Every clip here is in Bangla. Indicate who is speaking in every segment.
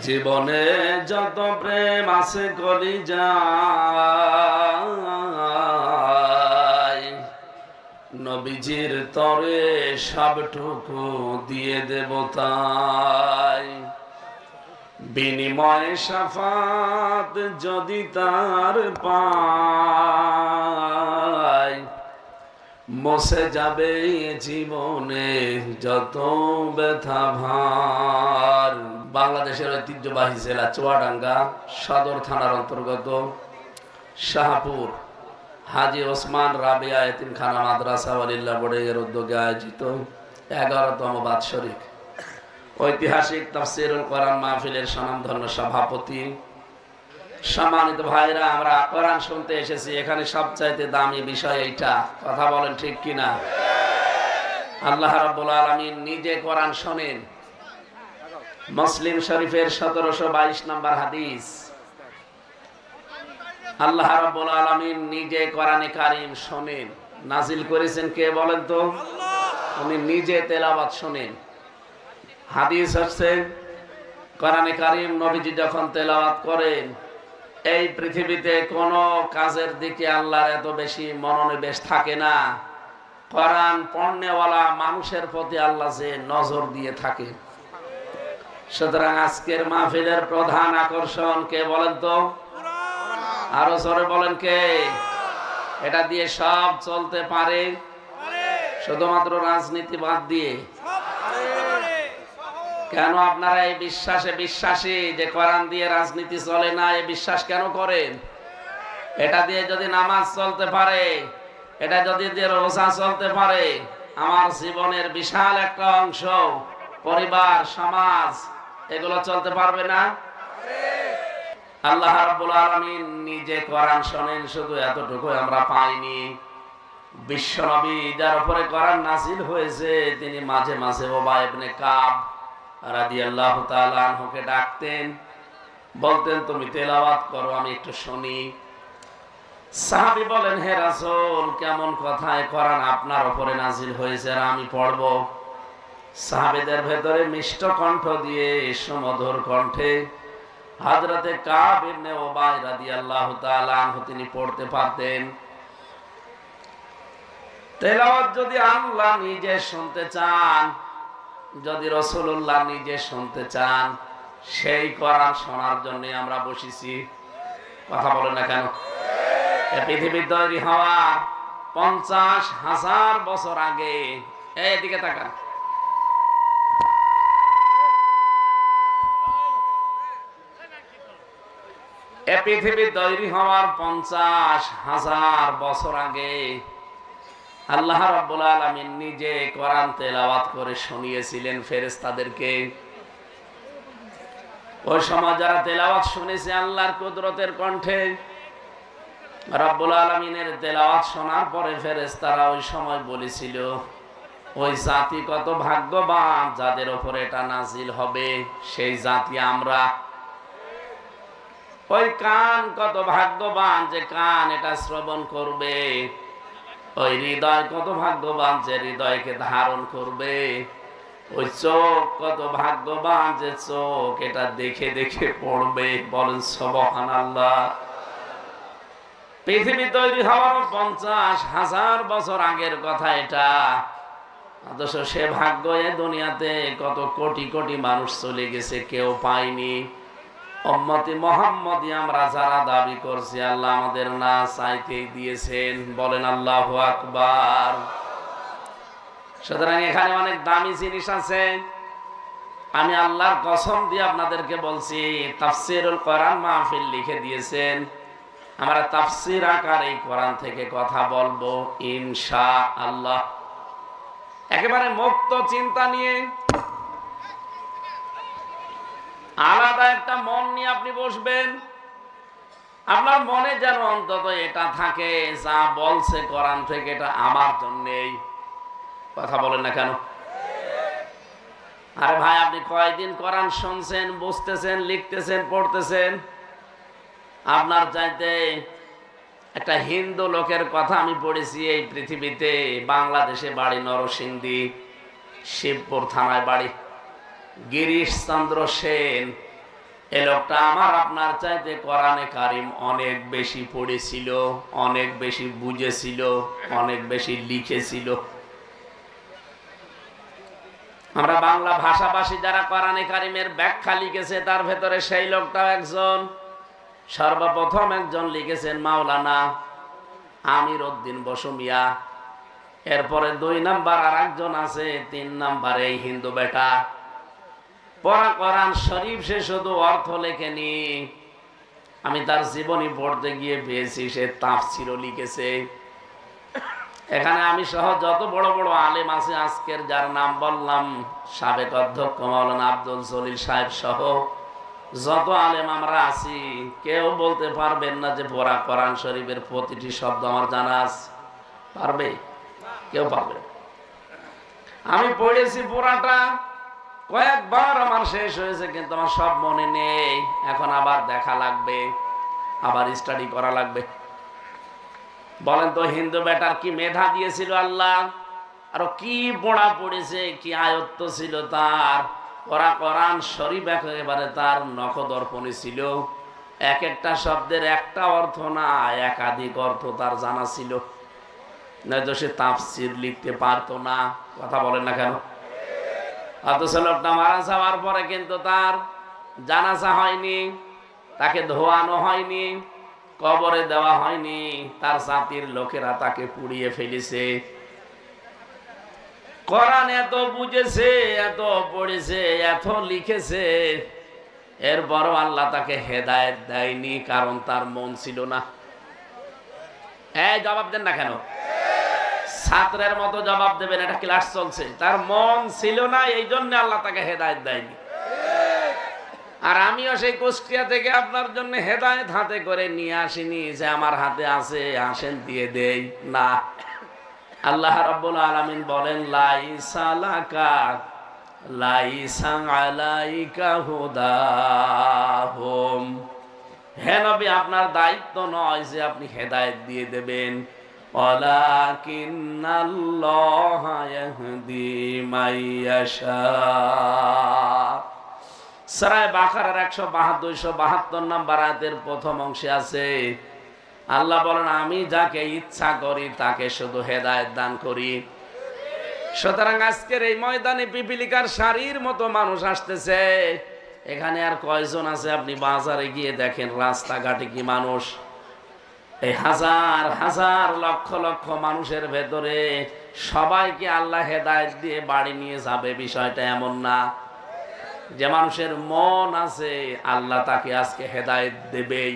Speaker 1: জীবনে যত প্রেম আছে কলিজায়, নবীজির তরে সবটুকু দিয়ে দেব তাই। বিনিময়ে শাফাত যদি তার পাই, মুছে যাবে জীবনে যত ব্যথা ভার। বাংলাদেশের ঐতিহ্যবাহী জেলা চুয়াডাঙ্গা সদর থানার অন্তর্গত শাহপুর হাজী ওসমান রাবিয়া এতিমখানা মাদ্রাসা ওয়ালিল্লাহ বোর্ডের উদ্যোগে আয়োজিত 11তম বাৎসরিক ঐতিহাসিক তাফসীরুল কোরআন মাহফিলের স্বনামধন্য সভাপতি, সম্মানিত ভাইরা, আমরা কোরআন শুনতে এসেছি। এখানে সবচাইতে দামি বিষয় এইটা, কথা বলেন ঠিক কিনা? আল্লাহ রাব্বুল আলামিন নিজে কোরআন শোনেন। মুসলিম শরীফের 1722 নম্বর হাদিস, আল্লাহ রাব্বুল আলামিন নিজে কোরআনে কারীম শোনেন। নাজিল করেছেন কে বলেন তো? উনি নিজে তেলাওয়াত শোনেন। হাদিস হচ্ছে কোরআনে কারীম নবীজি যখন তেলাওয়াত করেন, এই পৃথিবীতে কোনো কাজের দিকে আল্লাহর এত বেশি মনোনিবেশ থাকে না। কোরআন পড়নেওয়ালা মানুষের প্রতি আল্লাহ যে নজর দিয়ে থাকে। সুতরাং আজকের মাহফিলের প্রধান আকর্ষণ কে বলেন তো? আরো জোরে বলেন কে? এটা দিয়ে সব চলতে পারে, শুধুমাত্র রাজনীতি বাদ দিয়ে। কেন আপনারা এই বিশ্বাসে বিশ্বাসী যে কোরআন দিয়ে রাজনীতি চলে না, এই বিশ্বাস কেন করেন? এটা দিয়ে যদি নামাজ চলতে পারে, এটা যদি দিয়ে রোজা চলতে পারে, আমার জীবনের বিশাল একটা অংশ, পরিবার, সমাজ, এগুলো চলতে পারবে না? আল্লাহ রাব্বুল আলামিন নিজে কোরআন শোনেন, শুধু এতটুকু আমরা পাইনি। বিশ্বনবী যার উপরে কোরআন নাযিল হয়েছে, তিনি মাঝে মাঝে উবাই ইবনে কাব রাদিয়াল্লাহু তাআলা আনহুকে ডাকতেন, বলতেন তুমি তেলাওয়াত করো, আমি একটু শুনি। সাহাবী বলেন, হে রাসূল, কেমন কথায় কোরআন আপনার উপরে নাযিল হয়েছে আর আমি পড়ব? সাহাবীদের ভেতরে মিষ্ট কণ্ঠ দিয়ে সুমধুর কণ্ঠে হযরতে কাব ইবনে উবাই রাদিয়াল্লাহু তাআলা আনহু তিনি পড়তে পারতেন। তেলাওয়াত যদি আল্লাহ নিজে শুনতে চান, যদি রাসূলুল্লাহ নিজে শুনতে চান, সেই কোরআন শোনার জন্য আমরা বসেছি। কথা বলেন না কেন? এই পৃথিবী তৈরি হওয়া 50,000 বছর আগে, এদিকে তাকান, এই পৃথিবী তৈরি হওয়ার 50,000 বছর আগে আল্লাহ রাব্বুল আলামিন নিজে কোরআন তেলাওয়াত করে শুনিয়েছিলেন ফেরেশতাদেরকে। ওই সময় যারা তেলাওয়াত শুনেছে আল্লাহর কুদরতের কণ্ঠে, রাব্বুল আলামিনের তেলাওয়াত শোনার পরে ফেরেশতারা ওই সময় বলেছিল, ওই জাতি কত ভাগ্যবান যাদের উপরে এটা নাজিল হবে, সেই জাতি আমরা। ওই কান কত ভাগ্যবান যে কান এটা শ্রবণ করবে, ওই হৃদয় কত ভাগ্যবান যে হৃদয়কে ধারণ করবে, ওই চোখ কত ভাগ্যবান যে চোখ এটা দেখে দেখে পড়বে। বলেন সুবহানাল্লাহ। পৃথিবী তৈরি হওয়ার 50,000 বছর আগের কথা এটা, অথচ সে ভাগ্য এ দুনিয়াতে কত কোটি কোটি মানুষ চলে গেছে, কেউ পায়নি। উম্মতি মুহাম্মদী আমরা যারা দাবি করছি, আল্লাহ আমাদের না চাইতেই দিয়েছেন। বলেন আল্লাহু আকবার। সুতরাং এখানে অনেক দামি জিনিস আছে। আমি আল্লাহর কসম দিয়ে আপনাদেরকে বলছি, তাফসীরুল কোরআন মাহফিল লিখে দিয়েছেন, আমরা তাফসীর আকারে এই কোরআন থেকে কথা বলবো ইনশাআল্লাহ, একেবারে মুক্ত চিন্তা নিয়ে। আলাদা একটা মন নিয়ে আপনি বসবেন, আপনার মনে যেন অন্তত এটা থাকে, যা বলছে কোরআন থেকে এটা আমার জন্যই। কথা বলেন না কেন? আরে ভাই, আপনি কয়দিন কোরআন শুনছেন, বুঝতেছেন, লিখতেছেন, পড়তেছেন? আপনার চাইতে একটা হিন্দু লোকের কথা আমি পড়েছি এই পৃথিবীতে, বাংলাদেশে বাড়ি, নরসিংদী, শিবপুর থানায় বাড়ি, গিরিশ চন্দ্র সেন। এই লোকটা আমার আপনার চাইতে কোরআনে কারিম অনেক বেশি পড়েছিল, অনেক বেশি বুঝেছিল, অনেক বেশি লিখেছিল। আমরা বাংলা ভাষাভাষী যারা কোরআনে কারিমের ব্যাখ্যা লিখেছে তার ভেতরে সেই লোকটাও একজন। সর্বপ্রথম একজন লিখেছেন মাওলানা আমির উদ্দিন বসু মিয়া। এরপরে 2 নাম্বার আর একজন আছে, 3 নাম্বারে এই হিন্দু বেটা। পড়া কোরআন শরীফ সে শুধু অর্থ লেখেনি, আমি তার জীবনী পড়তে গিয়ে পেয়েছি সে তাফসীরও লিখেছে। এখানে আমি সহ যত বড় বড় আলেম আছে, আজকের যার নাম বললাম, সাবেক অধ্যক্ষ মাওলানা আব্দুল জলিল সাহেব সহ যত আলেম আমরা আছি, কেউ বলতে পারবেন না যে পড়া কোরআন শরীফের প্রতিটি শব্দ আমার জানা আছে। পারবে? কেউ পারবে? আমি পড়েছি পুরাটা, কয়েকবার আমার শেষ হয়েছে, কিন্তু আমার সব মনে নেই। এখন আবার দেখা লাগবে, আবার স্টাডি করা লাগবে। বলেন তো হিন্দু বেটার কি মেধা দিয়েছিল আল্লাহ, আর কি পড়া পড়েছে, কি আয়ত্ত ছিল তার। ওরা কোরআন শরীফ একেবারে তার নখদর্পণে ছিল। এক একটা শব্দের একটা অর্থ না, একাধিক অর্থ তার জানা ছিল, নয়তো সে তাফসীর লিখতে পারতো না। কথা বলেন না কেন? অথচ লোকটা মারা যাওয়ার পরে কিন্তু তার জানাজা হয়নি, তাকে ধোয়ানো হয়নি, কবরে দেওয়া হয়নি, তার জাতির লোকেরা তাকে পুড়িয়ে ফেলেছে। কোরআন এত বুঝেছে, এত পড়েছে, এত লিখেছে, এরপরও আল্লাহ তাকে হেদায়েত দেয়নি, কারণ তার মন ছিল না। এই জবাব দেন না কেন? ছাত্রের মতো জবাব দেবেন, এটা ক্লাস চলছে। তার মন ছিল না, এই জন্য আল্লাহ তাকে হেদায়েত দেয়নি। আর আমিও সেই কুষ্টিয়া থেকে আপনার জন্য হেদায়েত হাতে করে নিয়ে আসিনি যে আমার হাতে আছে, আসেন দিয়ে দেই না। আল্লাহ রাব্বুল আলামিন বলেন, লাইসা লাকা লাইসা আলাইকা হুদাহুম, হে নবী আপনার দায়িত্ব নয় যে আপনি হেদায়েত দিয়ে দেবেন, ওয়ালাকিন্নাল্লাহা ইয়াহদি মাইয়াশা। সূরা বাকারার 172 নম্বর আয়াতের প্রথম অংশে আছে, আল্লাহ বলেন আমি যাকে ইচ্ছা করি তাকে শুধু হেদায়েত দান করি। সুতরাং আজকের এই ময়দানে পিপিলিকার সারির মতো মানুষ আসতেছে। এখানে আর কয়জন আছে আপনি বাজারে গিয়ে দেখেন, রাস্তাঘাটে কি মানুষ। এই হাজার হাজার লক্ষ লক্ষ মানুষের ভেতরে সবাইকে আল্লাহ হেদায়েত দিয়ে বাড়ি নিয়ে যাবে, বিষয়টা এমন না। যে মানুষের মন আছে আল্লাহ তাকে আজকে হেদায়েত দেবেই।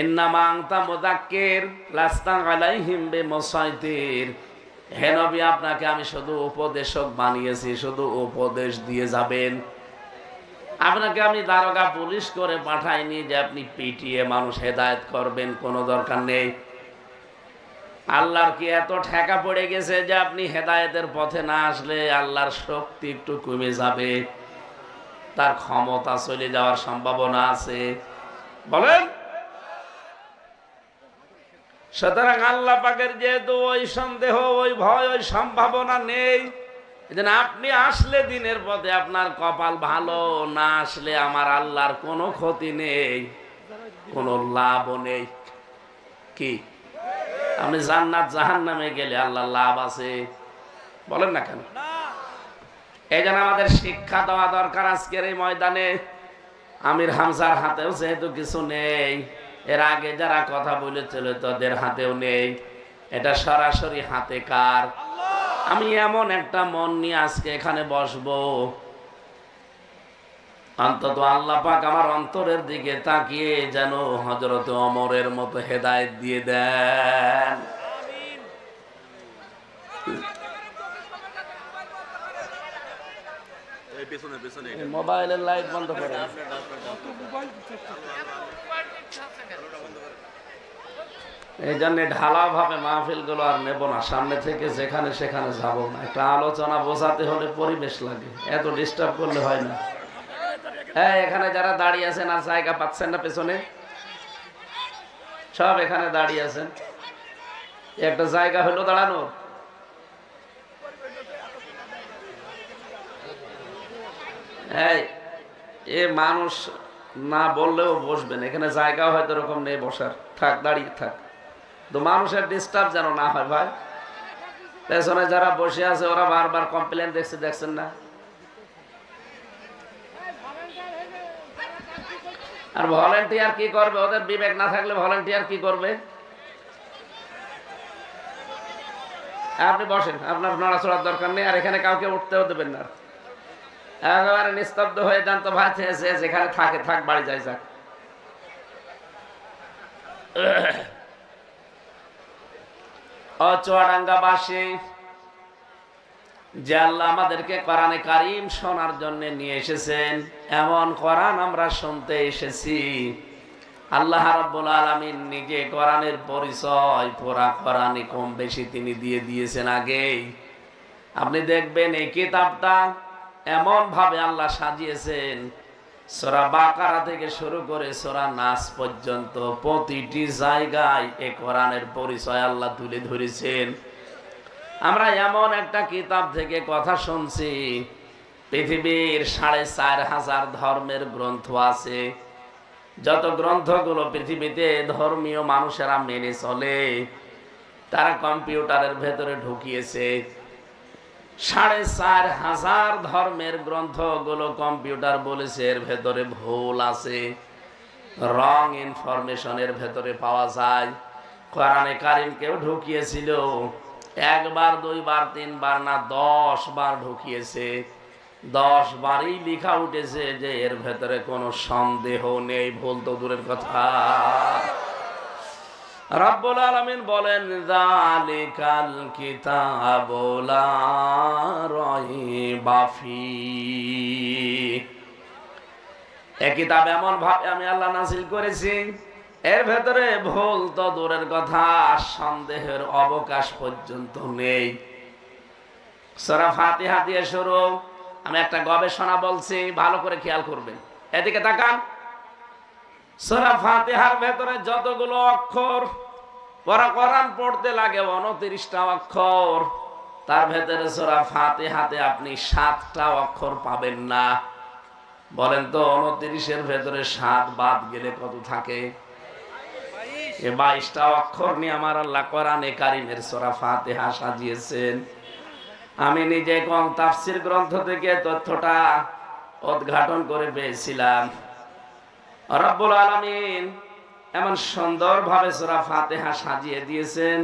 Speaker 1: ইন্নামা আনতা মুযাক্কির লাস্তা আলাইহিম বিমুসাইতির, হে নবী আপনাকে আমি শুধু উপদেশক বানিয়েছি, শুধু উপদেশ দিয়ে যাবেন। আপনাকে আমি দারোগা পুলিশ করে পাঠাইনি যে আপনি পিটিয়ে মানুষ হেদায়েত করবেন, কোনো দরকার নেই। আল্লাহর কি এত ঠেকা পড়ে গেছে যে আপনি হেদায়েতের পথে না আসলে আল্লাহর শক্তি একটু কমে যাবে, তার ক্ষমতা চলে যাওয়ার সম্ভাবনা আছে? বলেন। সুতরাং আল্লাহ পাকের যেহেতু ওই সন্দেহ, ওই ভয়, ওই সম্ভাবনা নেই, এজন্য আপনি আসলে দিনের পথে আপনার কপাল ভালো, না আসলে আমার আল্লাহর কোনো ক্ষতি নেই, কোনো লাভও নেই। কি আপনি জান্নাত জাহান্নামে গেলে আল্লাহর লাভ আছে? বলেন না কেন? এই জন্য আমাদের শিক্ষা দেওয়া দরকার আজকের এই ময়দানে। আমির হামজার হাতেও যেহেতু কিছু নেই, এর আগে যারা কথা বলেছিল তাদের হাতেও নেই, এটা সরাসরি হাতে কার? আমি এমন একটা মন নিয়ে আজকে এখানে বসবো, অন্তত আল্লাহ পাক আমার অন্তরের দিকে তাকিয়ে যেন হযরত ওমরের মতো হেদায়েত দিয়ে দেন। মোবাইলের লাইট বন্ধ করেন। এই জন্য ঢালা ভাবে মাহফিল গুলো আর নেব না, সামনে থেকে যেখানে সেখানে যাব না। একটা আলোচনা বোঝাতে হলে পরিবেশ লাগে, এত ডিস্টার্ব করলে হয় না। হ্যাঁ, এখানে যারা দাঁড়িয়ে আছেন আর জায়গা পাচ্ছেন না পেছনে, সব এখানে দাঁড়িয়ে আছেন, একটা জায়গা হলো দাঁড়ানো। এই এ মানুষ না বললেও বসবেন, এখানে জায়গা হয়তো এরকম নেই বসার, থাক দাঁড়িয়ে থাক, তো মানুষের ডিস্টার্ব যেন না হয় ভাই। পেছনে যারা বসে আছে ওরা বারবার কমপ্লেন দেখছে, দেখছেন না? আর ভলেন্টিয়ার কি করবে? ওদের বিবেক না থাকলে ভলেন্টিয়ার কি করবে? আপনি বসেন, আপনার নড়াচড়ার দরকার নেই, আর এখানে কাউকে উঠতেও দেবেন না, একেবারে নিস্তব্ধ হয়ে যান তো ভাই, যেখানে থাকে থাক, বাড়ি যাই যাক। চুয়াডাঙ্গাবাসী, যে আল্লাহ আমাদেরকে কোরআনে কারীম শোনার জন্য নিয়ে এসেছেন, এমন কোরআন আমরা শুনতে এসেছি। আল্লাহ রাব্বুল আলামিন নিজে কোরআনের পরিচয় পুরা কোরআনে কম বেশি তিনি দিয়ে দিয়েছেন আগেই। আপনি দেখবেন এই কিতাবটা এমন ভাবে আল্লাহ সাজিয়েছেন, সূরা বাকারা থেকে শুরু করে সূরা নাস পর্যন্ত প্রতিটি জায়গায় এই কোরআনের পরিচয় আল্লাহ তুলে ধরেছেন। আমরা এমন একটা কিতাব থেকে কথা শুনছি, পৃথিবীর ৪৫০০ ধর্মের গ্রন্থ আছে। যত গ্রন্থগুলো পৃথিবীতে ধর্মীয় মানুষেরা মেনে চলে, তারা কম্পিউটারের ভেতরে ঢুকিয়েছে। ৪৫০০ ধর্মের গ্রন্থগুলো কম্পিউটার বলেছে এর ভেতরে ভুল আছে, রং ইনফরমেশনের ভেতরে পাওয়া যায়। কোরআনে কারীমকেও ঢুকিয়েছিল, একবার, দুইবার, তিনবার না ১০ বার ঢুকিয়েছে। ১০ বারই লেখা উঠেছে যে এর ভেতরে কোনো সন্দেহ নেই, ভুল তো দূরের কথা। রব্বুল আলামিন বলেন, যালিকাল কিতাবু লা রাইবা ফীহ, এই কিতাব এমন ভাবে আমি আল্লাহ নাযিল করেছি, এর ভেতরে ভুল তো দূরের কথা, সন্দেহের অবকাশ পর্যন্ত নেই। সূরা ফাতিহা দিয়ে শুরু। আমি একটা গবেষণা বলছি, ভালো করে খেয়াল করবেন, এদিকে তাকান। সূরা ফাতিহার ভেতরে যতগুলো অক্ষর ওরা কোরআন পড়তে লাগে ২৯টা অক্ষর, তার ভেতরে সূরা ফাতিহাতে আপনি ৭টা অক্ষর পাবেন না। বলেন তো ২৯-এর ভেতরে ৭ বাদ গেলে কত থাকে? ২২টা অক্ষর নিয়ে আমার আল্লাহ কোরআনে কারীমের সূরা ফাতিহা সাজিয়েছেন। আমি নিজে কোন তাফসীর গ্রন্থ থেকে তথ্যটা উদ্ঘাটন করে পেয়েছিলাম। রব্বুল আলামিন এমন সুন্দরভাবে সূরা ফাতিহা সাজিয়ে দিয়েছেন,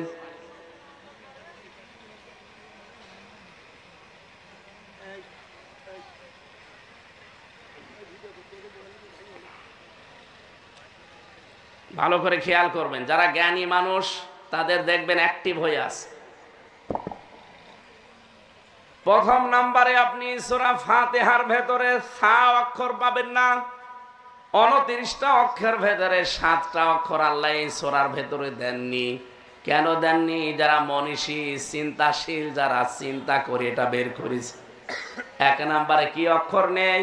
Speaker 1: ভালো করে খেয়াল করবেন। যারা জ্ঞানী মানুষ তাদের দেখবেন অ্যাক্টিভ হয়ে আছে। প্রথম নাম্বারে আপনি সূরা ফাতিহার ভেতরে সা অক্ষর পাবেন না। ২৯টা অক্ষর ভেতরে ৭টা অক্ষর আল্লাহ এই সূরার ভেতরে দেননি। কেন দেননি? যারা মনীষী, চিন্তাশীল, যারা চিন্তা করে এটা বের করেছে। ১ নাম্বারে কি অক্ষর নেই?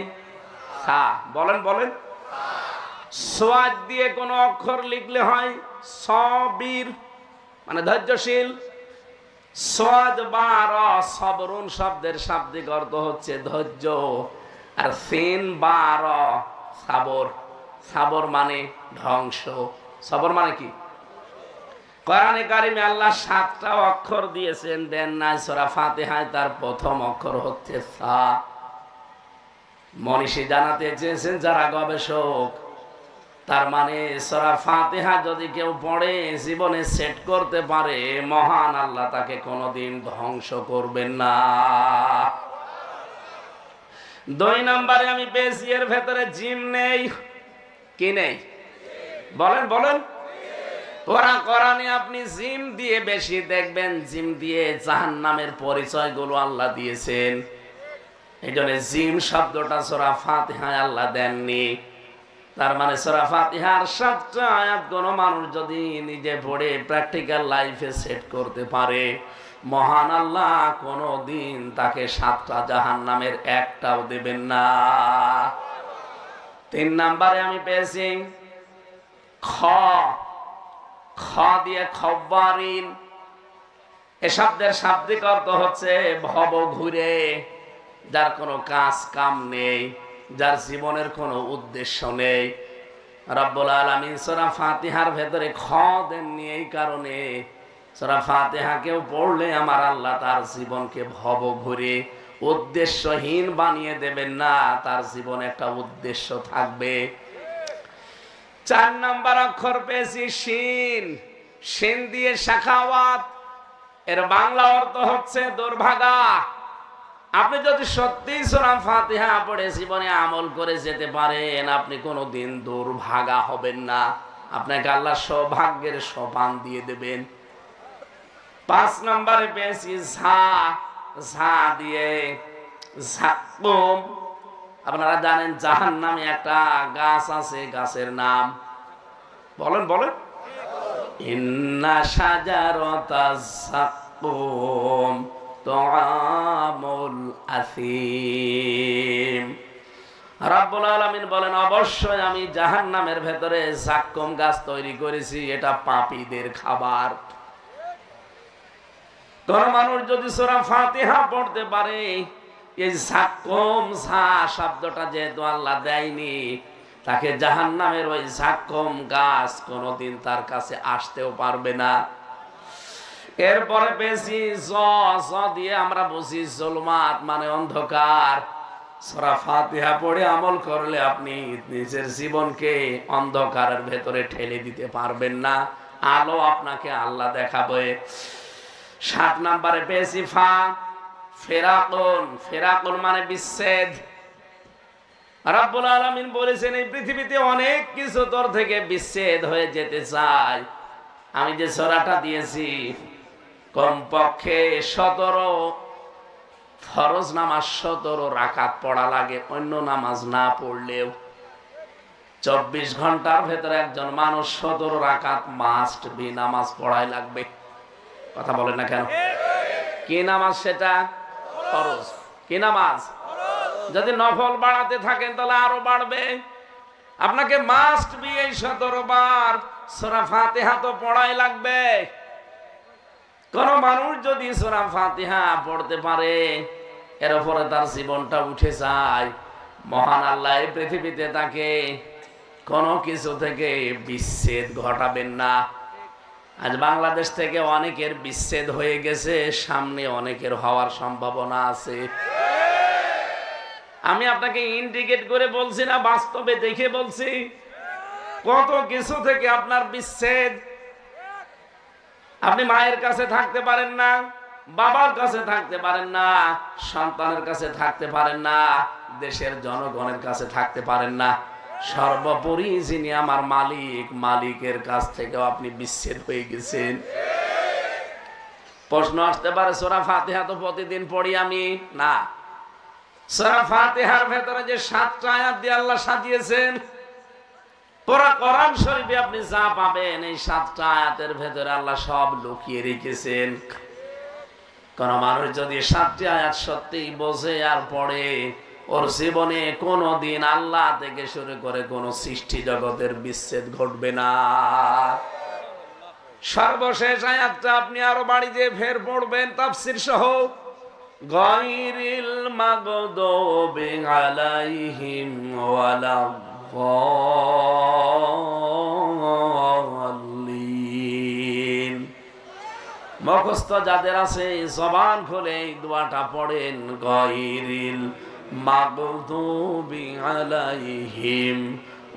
Speaker 1: সা। বলেন বলেন। সোয়াদ দিয়ে কোন অক্ষর লিখলে হয় সবির, মানে ধৈর্যশীল। সোয়াদ বা র, সবরুন শব্দের শাব্দিক অর্থ হচ্ছে ধৈর্য। আর সিন বা র, সাবর। সাবর মানে ধ্বংস, সবর মানে কি? কোরআনে কারীমে আল্লাহ ৭টা অক্ষর দিয়েছেন, দেন নাই সূরা ফাতিহায় তার প্রথম অক্ষর হচ্ছে সা। মনীষী জানাতে চেয়েছেন যারা গবেষক, তার মানে সূরা ফাতিহা যদি কেউ পড়ে জীবনে সেট করতে পারে, মহান আল্লাহ তাকে কোনোদিন ধ্বংস করবেন না। ২ নম্বরে আমি পেয়েছি এর ভেতরে জিম নেই। কি নেই? বলেন বলেন। কোরআনে আপনি জিম দিয়ে বেশি দেখবেন, জিম দিয়ে জাহান্নামের পরিচয়গুলো আল্লাহ দিয়েছেন। এই জন্য জিম শব্দটা সূরা ফাতিহায় আল্লাহ দেননি। তার মানে সূরা ফাতিহার ৭টা আয়াত কোন মানুষ যদি নিজে পড়ে প্র্যাকটিক্যাল লাইফে সেট করতে পারে, মহান আল্লাহ কোনদিন তাকে ৭টা জাহান্নামের একটাও দেবেন না। ৩ নম্বরে আমি পেয়েছি খ। খ দিয়ে খব্বারিন। এ শব্দের শাব্দিক অর্থ হচ্ছে ভব ঘুরে, যার কোনো কাজ কাম নেই। যার জীবনের কোনো উদ্দেশ্য নেই। রব্বুল আলামিন সূরা ফাতিহার ভেতরে খ দেননি এই কারণে, সূরা ফাতিহা কেউ পড়লে আমার আল্লাহ তার জীবনকে ভবঘুরে উদ্দেশ্যহীন বানিয়ে দেবেন না, তার জীবনে একটা উদ্দেশ্য থাকবে। 4 নাম্বার অক্ষর পেয়েছি শিন। শিন দিয়ে শাখাওয়াত, এর বাংলা অর্থ হচ্ছে দুর্ভাগা। আপনি যদি সত্যি সূরা ফাতিহা পড়ে জীবনে আমল করে যেতে পারেন, আপনি কোনোদিন দুর্ভাগা হবেন না, আপনাকে আল্লাহ সৌভাগ্যের সোপান দিয়ে দেবেন। 5 নম্বরে পেয়েছি ঝা। ঝা দিয়ে ঝাকুম। আপনারা জানেন জাহান্নামে একটা গাছ আছে, গাছের নাম বলেন বলেন। ইন্না শাজারাতাজ যাকুম তুআমুল আসিম। রব্বুল আলামিন বলেন অবশ্যই আমি জাহান্নামের ভেতরে যাকুম গাছ তৈরি করেছি, এটা পাপীদের খাবার। কোন মানুষ যদি সূরা ফাতিহা পড়তে পারে, এই যাকুম ঝা শব্দটা যেহেতু আল্লাহ দেয়নি, তাকে জাহান্নামের ওই যাকুম গাছ কোনোদিন তার কাছে আসতেও পারবে না। এরপরে বেশি জ দিয়ে আমরা বুঝি জুলমাত মানে অন্ধকার। সূরা ফাতিহা পড়ে আমল করলে আপনি নিজের জীবনকে অন্ধকারের ভেতরে ঠেলে দিতে পারবেন না, আলো আপনাকে আল্লাহ দেখাবে। 7 নম্বরে পেয়েছি ফা। ফেরাকুন। ফেরাকুন মানে বিচ্ছেদ। রব্বুল আলামিন বলেছেন এই পৃথিবীতে অনেক কিছু তোর থেকে বিচ্ছেদ হয়ে যেতে চায়। আমি যে সূরাটা দিয়েছি কমপক্ষে 17 ফরজ নামাজ 17 রাকাত পড়া লাগে, অন্য নামাজ না পড়লেও। 24 ঘন্টার ভেতরে একজন মানুষ 17 রাকাত মাস্ট বি নামাজ পড়াই লাগবে। কথা বলেন না কেন? কি নামাজ সেটা? ফরজ। কি নামাজ? যদি নফল বাড়াতে থাকেন তাহলে আরো বাড়বে। আপনাকে মাস্ট বি এই 17 বার সূরা ফাতিহা তো পড়াই লাগবে। কোন মানুষ যদি সূরা ফাতিহা পড়তে পারে, এর উপরে তার জীবনটা উঠে যায়, মহান আল্লাহ এই পৃথিবীতে তাকে কোনো কিছু থেকে বিচ্ছেদ ঘটাবেন না। আজ বাংলাদেশ থেকে অনেকের বিচ্ছেদ হয়ে গেছে, সামনে অনেকের হওয়ার সম্ভাবনা আছে। আমি আপনাকে ইন্ডিকেট করে বলছি না, বাস্তবে দেখে বলছি। কত কিছু থেকে আপনার বিচ্ছেদ। আপনি মায়ের কাছে থাকতে পারেন না, বাবার কাছে থাকতে পারেন না, সন্তানের কাছে থাকতে পারেন না, দেশের জনগণের কাছে থাকতে পারেন না, সর্বোপরি যিনি আমার মালিক, মালিকের কাছ থেকেও আপনি বিচ্ছেদ হয়ে গেছেন। প্রশ্ন আসতে পারে সূরা ফাতিহা তো প্রতিদিন পড়ি আমি, না। সূরা ফাতিহার ভেতরে যে 7টা আয়াত দিয়ে আল্লাহ সাজিয়েছেন, পুরা কোরআন শরীফে আপনি যা পাবেন এই 7টা আয়াতের ভেতরে আল্লাহ সব লুকিয়ে রেখেছেন। কোন মানুষ যদি 7টি আয়াত সত্যিই বোঝে আর পড়ে, ওর জীবনে কোনোদিন আল্লাহ থেকে শুরু করে কোন সৃষ্টি জগতের বিচ্ছেদ ঘটবে না। সর্বশেষ আয়াতটা আপনি আরো বাড়ি দিয়ে ফের পড়বেন তাফসীর সহ। গায়রিল মাগদুবি আলাইহিম ওয়ালাদ-দাল্লিন। মুখস্থ যাদের আছে জবান খুলে এই দোয়াটা পড়েন, গায়রিল মাগদুবি আলাইহিম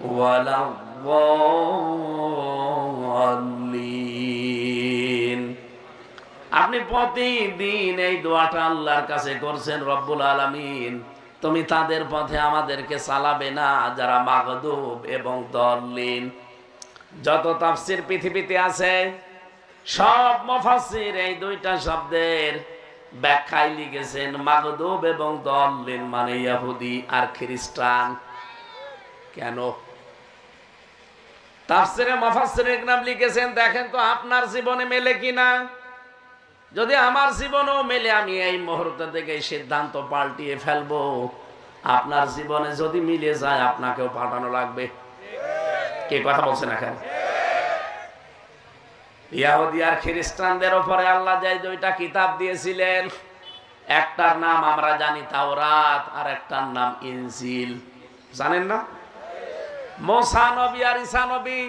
Speaker 1: ওয়ালাদ-দাল্লিন। আপনি প্রতিদিন এই দোয়াটা আল্লাহর কাছে করছেন, রব্বুল আলামিন তুমি তাদের পথে আমাদেরকে চালাবে না যারা মাগদুব এবং দল্লিন। যত তাফসীর পৃথিবীতে আছে সব মুফাসসির এই 2টা শব্দের ব্যাখ্যায় লিখেছেন মাগদুব এবং দল্লিন মানে ইহুদি আর খ্রিস্টান। কেন? তাফসীরে মুফাসসিরে ইকরাম লিখেছেন দেখেন তো আপনার জীবনে মেলে কিনা। যদি আমার জীবনেও মেলে, আমি এই মুহূর্তে থেকে এই সিদ্ধান্ত পাল্টিয়ে ফেলবো। আপনার জীবনে যদি মিলে যায়, আপনাকেও পাঠানো লাগবে। কে কথা বলছেন এখন? ইহুদি আর খ্রিস্টানদের উপরে আল্লাহ যে 2টা কিতাব দিয়েছিলেন, একটার নাম আমরা জানি তাওরাত আর একটার নাম ইনজিল। জানেন না? মুসা নবী আর ঈসা নবী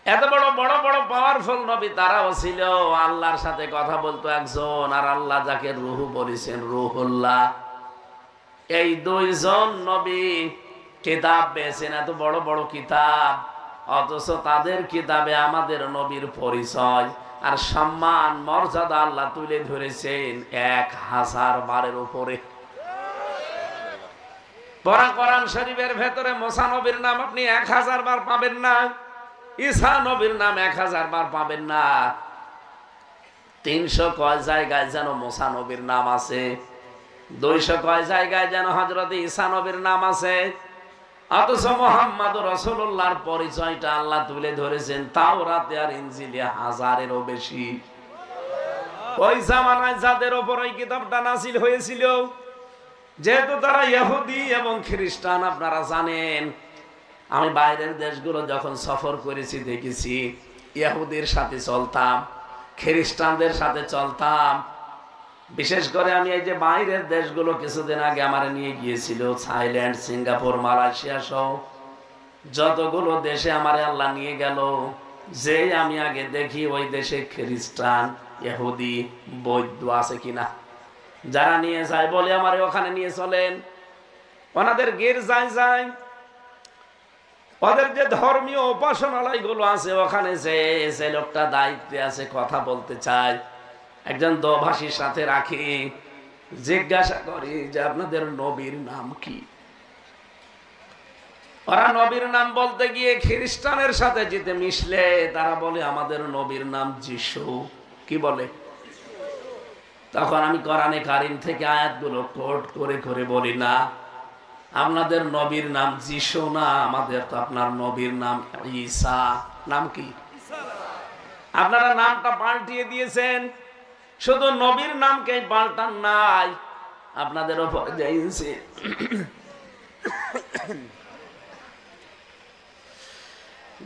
Speaker 1: এত বড় বড় বড় পাওয়ারফুল নবী, তারাও ছিল আল্লাহর সাথে কথা বলতো একজন, আর আল্লাহ যাকে রুহ বলেছেন রুহুল্লাহ। এই দুইজন নবী কিতাব পেয়েছেন, এত বড় বড় কিতাব, অথচ তাদের কিতাবে আমাদের নবীর পরিচয় আর সম্মান মর্যাদা আল্লাহ তুলে ধরেছেন 1000 বারের উপরে। কোরআন শরীফের ভেতরে মুসা নবীর নাম আপনি 1000 বার পাবেন না, ঈসা নবীর নাম 1000 বার পাবেন না। 300 কয় জায়গায় যেন মুসা নবীর নাম আছে, 200 কয় জায়গায় যেন হযরত ঈসা নবীর নাম আছে, অথচ মুহাম্মদ রাসূলুল্লাহর পরিচয়টা আল্লাহ তুলে ধরেছেন তাওরাতে আর ইনজিলে 1000-এরও বেশি। ওই জামানায় যাদের উপর ওই কিতাবটা নাযিল হয়েছিল, যেহেতু তারা ইহুদি এবং খ্রিস্টান, আপনারা জানেন আমি বাইরের দেশগুলো যখন সফর করেছি দেখেছি ইহুদির সাথে চলতাম, খ্রিস্টানদের সাথে চলতাম। বিশেষ করে আমি এই যে বাইরের দেশগুলো কিছুদিন আগে আমার নিয়ে গিয়েছিল, থাইল্যান্ড, সিঙ্গাপুর, মালয়েশিয়া সহ যতগুলো দেশে আমার আল্লাহ নিয়ে গেল, যে আমি আগে দেখি ওই দেশে খ্রিস্টান, ইহুদি, বৌদ্ধ আছে কিনা। যারা নিয়ে যায় বলে আমার ওখানে নিয়ে চলেন, ওনাদের গির্জায় যায়, ওদের যে ধর্মীয় উপাসনালয় গুলো আছে ওখানে যে লোকটা দায়িত্বে আছে কথা বলতে চায়, একজন দোভাষীর সাথে রাখি, জিজ্ঞাসা করি যে আপনাদের নবীর নাম কি। ওরা নবীর নাম বলতে গিয়ে খ্রিস্টানের সাথে যেতে মিশলে তারা বলে আমাদের নবীর নাম যিশু। কি বলে? তখন আমি কোরআনে কারীম থেকে আয়াতগুলো কোট করে করে বলি, না আপনাদের নবীর নাম যিশু না, আমাদের তো আপনার নবীর নাম ঈসা। নাম কি? আপনারা নামটা পাল্টিয়ে দিয়েছেন, শুধু নবীর নামকে পাল্টান নাই, আপনাদের উপর যাইছে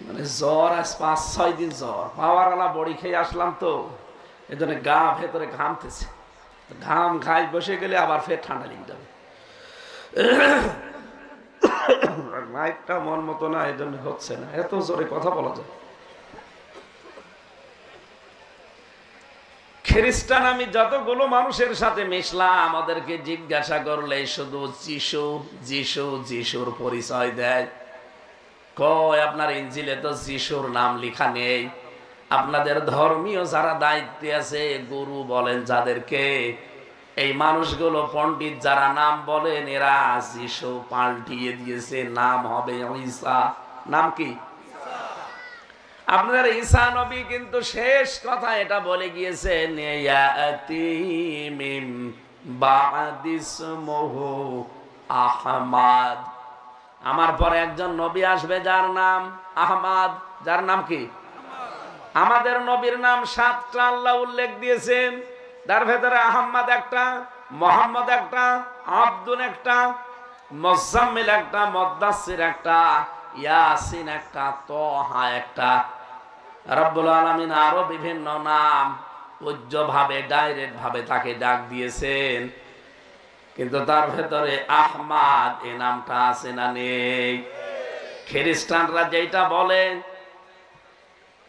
Speaker 1: মানে জ্বর, আজ 5-6 দিন জ্বর, পাওয়ারওয়ালা বড়ি খেয়ে আসলাম তো এজন্য গা ভেতরে ঘামতেছে, ঘাম খাই বসে গেলে আবার ফের ঠান্ডা লেগে যাবে। মাইকটা মন মতো না, এই জন্য হচ্ছে না, এত জোরে কথা বলা যায়। খ্রিস্টান আমি যতগুলো মানুষের সাথে মিশলাম, ওদেরকে জিজ্ঞাসা করলে শুধু যিশু যিশু যিশুর পরিচয় দেয়। কয় আপনার ইনজিলে তো যিশুর নাম লেখা নেই, আপনাদের ধর্মীয় যারা দায়িত্বে আছে, গুরু বলেন যাদেরকে, এই মানুষগুলো পণ্ডিত যারা নাম বলেন, এরা যিশু পাল্টিয়ে দিয়েছে, নাম হবে ঈসা। নাম কি? আপনার ঈসা নবী কিন্তু শেষ কথা এটা বলে গিয়েছেন, ইয়াতি মিন বা'দিসমুহু আহমদ, আমার পরে একজন নবী আসবে যার নাম আহমদ। যার নাম কি? আমাদের নবীর নাম 7টা আল্লাহ উল্লেখ দিয়েছেন, তার ভেতরে আহমদ একটা, মোহাম্মদ একটা, আব্দুল একটা, মুজাম্মিল একটা, মুদ্দাসসির একটা, ইয়াসিন একটা, তোহা একটা। রব্বুল আলামিন আরো বিভিন্ন নাম উজ্জ্বলভাবে ডাইরেক্ট ভাবে তাকে ডাক দিয়েছেন, কিন্তু তার ভেতরে আহমদ এই নামটা আছে না নেই? খ্রিস্টানরা যেটা বলে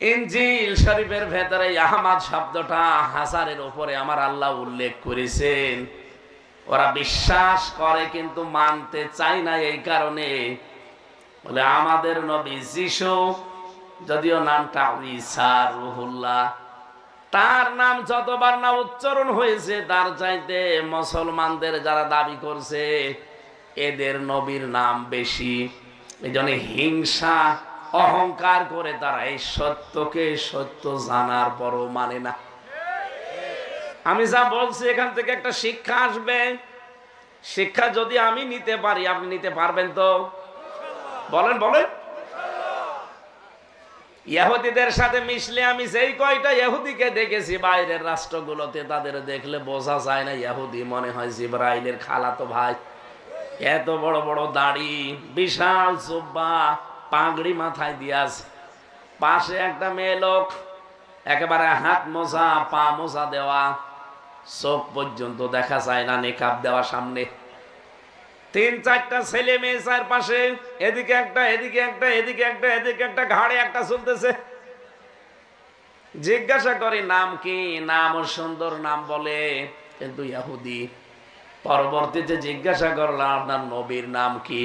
Speaker 1: ইনজিল শরীফের ভেতরে আহমদ শব্দটা 1000-এর উপরে আমার আল্লাহ উল্লেখ করেছেন, ওরা বিশ্বাস করে কিন্তু মানতে চায় না। এই কারণে বলে আমাদের নবী যিশু, যদিও নামটা ঈসা রুহুল্লাহ, তার নাম যতবার না উচ্চারণ হয়েছে তার চাইতে মুসলমানদের যারা দাবি করছে এদের নবীর নাম বেশি। এই জন্য হিংসা অহংকার করে তারা এই সত্যকে সত্য জানার পরও মানে না। আমি যা বলছি এখান থেকে একটা শিক্ষা আসবে, শিক্ষা যদি আমি নিতে পারি, আপনি নিতে পারবেন তো? বলেন বলেন। ইহুদিদের সাথে মিশলে আমি যেই কয়টা ইহুদিকে দেখেছি বাইরের রাষ্ট্রগুলোতে, তাদের দেখলে বোঝা যায় না ইহুদি, মনে হয় জিবরাইলের খালাতো ভাই। এত বড় বড় দাড়ি, বিশাল জুব্বা, পাগড়ি মাথায় দিয়াস, পাশে একটা মেয়ে লোক একেবারে হাত মোজা পা মোজা দেওয়া, চোখ পর্যন্ত দেখা যায় না, নেকাব দেওয়া সামনে। তিন চারটা ছেলে মেয়ে চারপাশে, এদিকে একটা, এদিকে একটা, এদিকে একটা, এদিকে একটা, ঘাড়ে একটা চলতেছে। জিজ্ঞাসা করি নাম কি? নাম ও সুন্দর নাম বলে, কিন্তু ইহুদি। পরবর্তীতে জিজ্ঞাসা করলাম আপনার নবীর নাম কি?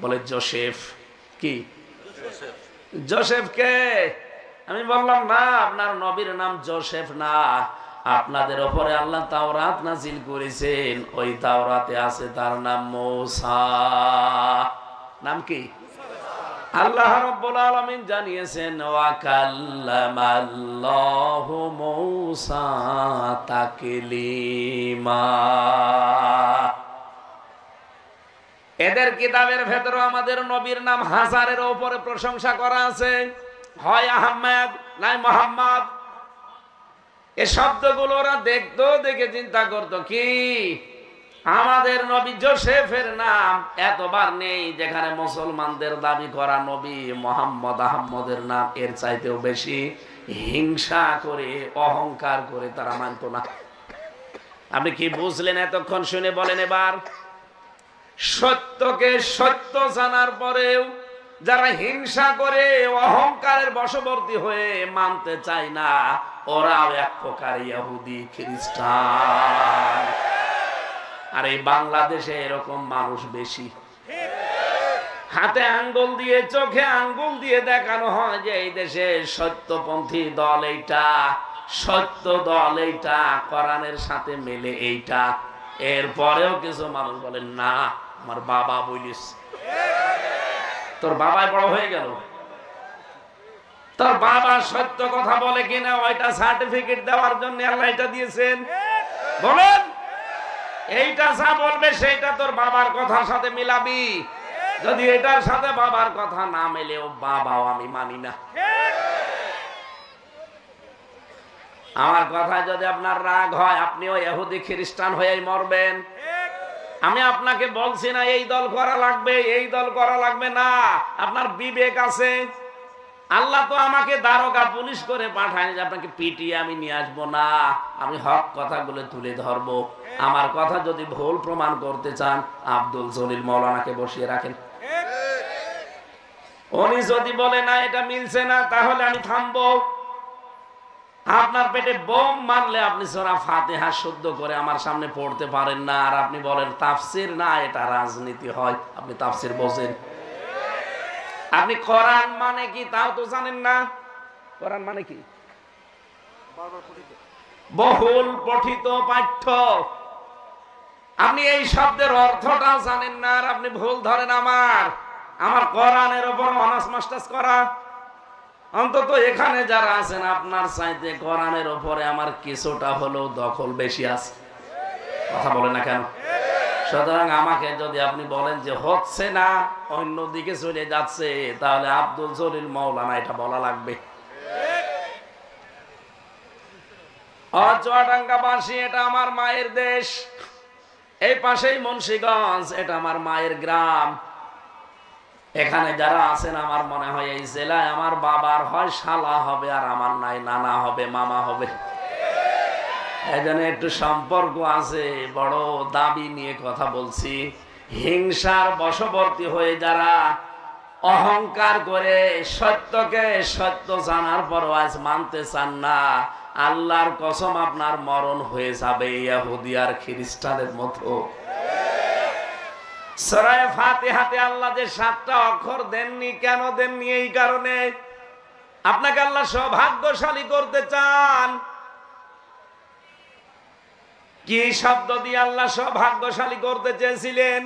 Speaker 1: বলে জোসেফ। কি জোসেফ কে? আমি বললাম না, আপনার নবীর নাম জোসেফ না, আপনাদের উপরে আল্লাহ তাওরাত নাজিল করেছেন, ওই তাওরাতে আছে তার নাম মূসা। নাম কি? আল্লাহ রাব্বুল আলামিন জানিয়েছেন ওয়া কাল্লামাল্লাহু মূসা তাকলিমা। এদের কিতাবের ভেতরে আমাদের নবীর নাম হাজারের উপরে প্রশংসা করা আছে, হয় আহমেদ নাই মোহাম্মদ। এই শব্দগুলো ওরা দেখতো, দেখে চিন্তা করতো কি আমাদের নবী জোসেফের নাম এতবার নেই, যেখানে মুসলমানদের দাবি করা নবী মোহাম্মদ আহমদের নাম এর চাইতেও বেশি হিংসা করে অহংকার করে তারা মানত না। আপনি কি বুঝলেন এতক্ষণ শুনে বলেন এবার? সত্যকে সত্য জানার পরেও যারা হিংসা করে অহংকারের বশবর্তী হয়ে মানতে চায় না, ওরাও এক প্রকার ইহুদি খ্রিস্টান। আর এই বাংলাদেশে এরকম মানুষ বেশি। হাতে আঙ্গুল দিয়ে, চোখে আঙ্গুল দিয়ে দেখানো হয় যে এই দেশে সত্যপন্থী দল এইটা, সত্য দল এইটা, কোরআনের সাথে মেলে এইটা। এরপরেও কিছু মানুষ বলেন না, আমার বাবা বলিস। তোর বাবাই বড় হয়ে গেল, তোর বাবা সত্য কথা বলে কিনা ওইটা সার্টিফিকেট দেওয়ার জন্য আল্লাহ এটা দিয়েছেন। বলেন, এইটা যা বলবে সেইটা তোর বাবার কথার সাথে মিলাবি। যদি এটার সাথে বাবার কথা না মেলেও বাবাও আমি মানি না। আমার কথা যদি আপনার রাগ হয়, আপনিও ইহুদি খ্রিস্টান হয়েই মরবেন। আমি আপনাকে বলছি না এই দল করা লাগবে, এই দল করা লাগবে না। আপনার বিবেক আছে। আল্লাহ তো আমাকে দারোগা পুলিশ করে পাঠায়নি যে আপনাকে পিটিয়ে আমি নিয়ে আসবো না। আমি হক কথাগুলো তুলে ধরবো। আমার কথা যদি ভুল প্রমাণ করতে চান, আব্দুল জলিল মাওলানাকে বসিয়ে রাখেন। উনি যদি বলে না এটা মিলছে না, তাহলে আমি থামবো। আপনার পেটে বোম মারলে আপনি সূরা ফাতিহা শুদ্ধ করে আমার সামনে পড়তে পারেন না, আর আপনি বলেন তাফসির না, এটা রাজনীতি হয়। আপনি তাফসির বোঝেন? আপনি কোরআন মানে কি তাও তো জানেন না। কোরআন মানে কি? বহুল পঠিত পাঠ্য। আপনি এই শব্দের অর্থটা জানেন না, আর আপনি ভুল ধরেন আমার কোরআনের উপর অনার্স মাস্টার্স করা। অন্তত এখানে যারা আছেন আপনার চাইতে কোরআনের উপরে আমার কিছুটা হলেও দখল বেশি আছে। কথা বলে না কেন? সুতরাং আমাকে যদি আপনি বলেন যে হচ্ছে না, অন্যদিকে চলে যাচ্ছে, তাহলে আব্দুল জলিল মাওলানা এটা বলা লাগবে। চুয়াডাঙ্গাবাসী, এটা আমার মায়ের দেশ। এই পাশেই মুন্সিগঞ্জ, এটা আমার মায়ের গ্রাম। এখানে যারা আছেন আমার মনে হয় এই জেলায় আমার বাবার হয় শালা হবে, আর আমার নাই নানা হবে, মামা হবে। এজন্য একটু সম্পর্ক আছে, বড় দাবি নিয়ে কথা বলছি। হিংসার বশবর্তী হয়ে যারা অহংকার করে সত্যকে সত্য জানার পর আজ মানতে চান না, আল্লাহর কসম আপনার মরণ হয়ে যাবে ইহুদি আর খ্রিস্টানের মতো। সূরা ফাতিহাতে আল্লাহ যে 7টা অক্ষর দেননি, কেন দেননি? এই কারণে আপনাকে আল্লাহ সৌভাগ্যশালী করতে চান। কি শব্দ দিয়ে আল্লাহ সৌভাগ্যশালী করতে চেয়েছিলেন?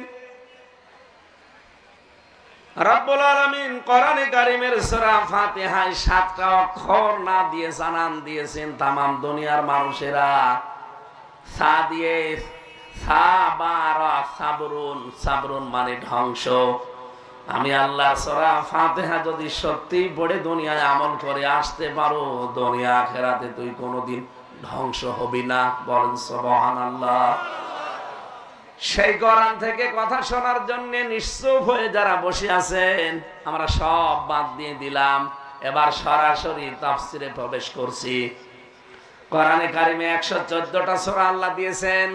Speaker 1: রব্বুল আলামিন কোরআনে কারীমের সূরা ফাতিহায় 7টা অক্ষর না দিয়ে জানান দিয়েছেন তামাম দুনিয়ার মানুষেরা। সা দিয়ে সাবরুন, সাবরুন মানে ধ্বংস। আমি আল্লাহ সূরা ফাতিহা যদি সত্যি পড়ে দুনিয়ায় আমল করে আসতে পারো, দুনিয়া আখিরাতে তুই কোনোদিন ধ্বংস হবি না। বলেন সুবহানাল্লাহ। সেই কোরআন থেকে কথা শোনার জন্য নিশ্চুপ হয়ে যারা বসে আছেন, আমরা সব বাদ দিয়ে দিলাম। এবার সরাসরি তাফসিরে প্রবেশ করছি। কোরআনে কারিমে 114টা সূরা আল্লাহ দিয়েছেন।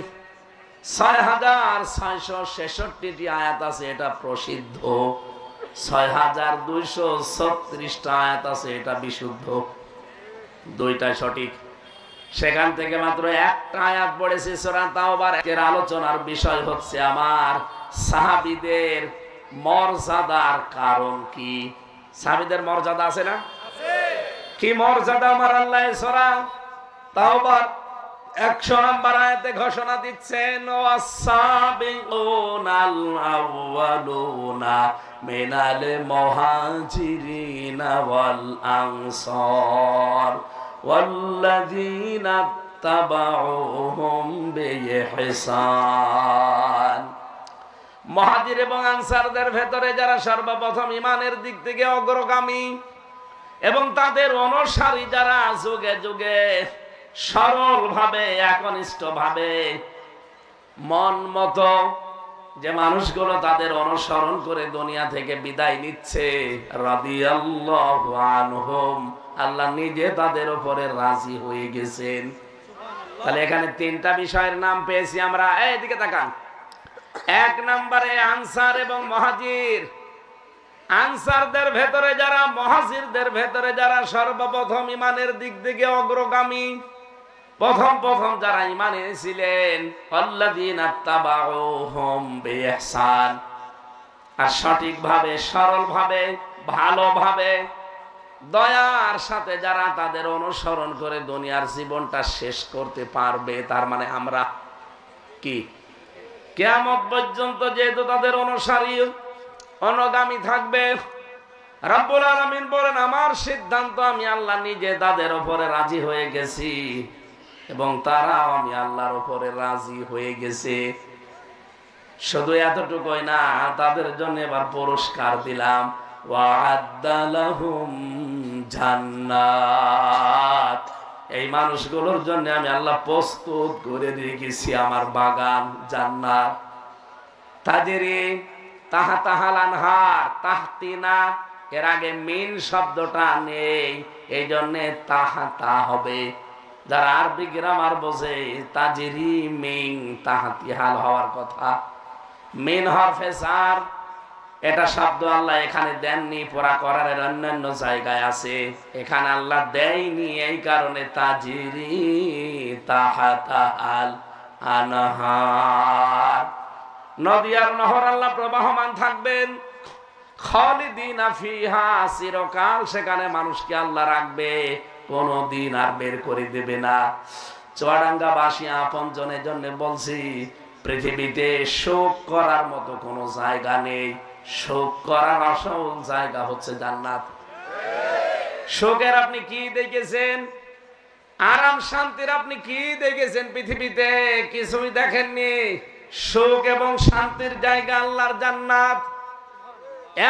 Speaker 1: ৬৬৬৬টি আয়াত আছে, এটা প্রসিদ্ধ। ৬২৩৬টা আয়াত আছে, এটা বিশুদ্ধ। দুইটাই সঠিক। সেখান থেকে মাত্র একটা আয়াত পড়েছি সূরা তাওবার। এর আলোচনার বিষয় হচ্ছে আমার সাহাবীদের মর্যাদার কারণ কি। সাহাবীদের মর্যাদা আছে না? কি মর্যাদা আমার আল্লাহ সূরা তাওবার ১০০ নম্বর আয়াতে ঘোষণা দিচ্ছেন, ওয়াস-সাবিকুনাল আউয়ালুনা মিনাল মুহাজিরিনা ওয়াল আনসার ওয়াল্লাযীনা তাবাউহুম বিইহসান। মুহাজির এবং আনসারদের ভেতরে যারা সর্বপ্রথম ঈমানের দিক থেকে অগ্রগামী এবং তাদের অনুসারী যারা যুগে যুগে সরল ভাবে, একনিষ্ঠ ভাবে, মন মতো যে মানুষগুলো তাদের অনুসরণ করে দুনিয়া থেকে বিদায় নিচ্ছে, রাদিয়াল্লাহু আনহুম, আল্লাহ নিজে তাদের উপরে রাজি হয়ে গেছেন। তাহলে এখানে তিনটা বিষয়ের নাম পেয়েছি আমরা। এইদিকে তাকান। এক নম্বরে আনসার এবং মুহাজির। আনসারদের ভেতরে যারা, মুহাজিরদের ভেতরে যারা সর্বপ্রথম ঈমানের দিক থেকে অগ্রগামী, প্রথম যারা ঈমান এনেছিলেন, আল্লাযীনা তাবাউহুম বিইহসান, আর সঠিকভাবে, সরলভাবে, ভালোভাবে, দয়ার সাথে যারা তাদের অনুসরণ করে দুনিয়ার জীবনটা শেষ করতে পারবে, তার মানে আমরা কি কিয়ামত পর্যন্ত যেহেতু তাদের অনুসারী, অনুগামী থাকবে। রব্বুল আলামিন বলেন, আমার সিদ্ধান্ত, আমি আল্লাহ নিজে তাদের উপরে রাজি হয়ে গেছি এবং তারাও আমি আল্লাহর উপরে রাজি হয়ে গেছে। শুধু এতটুকুই না, তাদের জন্য এবার পুরস্কার দিলাম, ওয়া'আদ্দা লাহুম জান্নাত। এই মানুষগুলোর জন্য আমি আল্লাহ প্রস্তুত করে রেখেছি আমার বাগান, জান্নাত। তাদেরই তাহতাহাল আনহার, তাহতিনা, এর আগে মিন শব্দটা নেই, এই জন্য তাহাতা হবে। যারা আরবি গ্রামার বোঝে, তাজরি মিন তাহতিহাল হওয়ার কথা। মিন হরফে জার, এটা শব্দ আল্লাহ এখানে দেননি, পুরা করার অন্যান্য জায়গায় আছে, এখানে আল্লাহ দেয়নি। এই কারণে তাজরি তাহতাহাল আনহার, নদী আর নহর আল্লাহ প্রবাহমান থাকবেন। খালিদিনা ফিহা, চিরকাল সেখানে মানুষকে আল্লাহ রাখবে, কোনদিন আর বের করে দেবে না। চুয়াডাঙ্গাবাসী আপনজনের জন্য বলছি, পৃথিবীতে শোক করার মতো কোনো জায়গা নেই। শোক করার আসল জায়গা হচ্ছে জান্নাত। শোকের আপনি কি দেখেছেন? আরাম শান্তির আপনি কি দেখেছেন? পৃথিবীতে কিছুই দেখেননি। সুখ এবং শান্তির জায়গা আল্লাহর জান্নাত।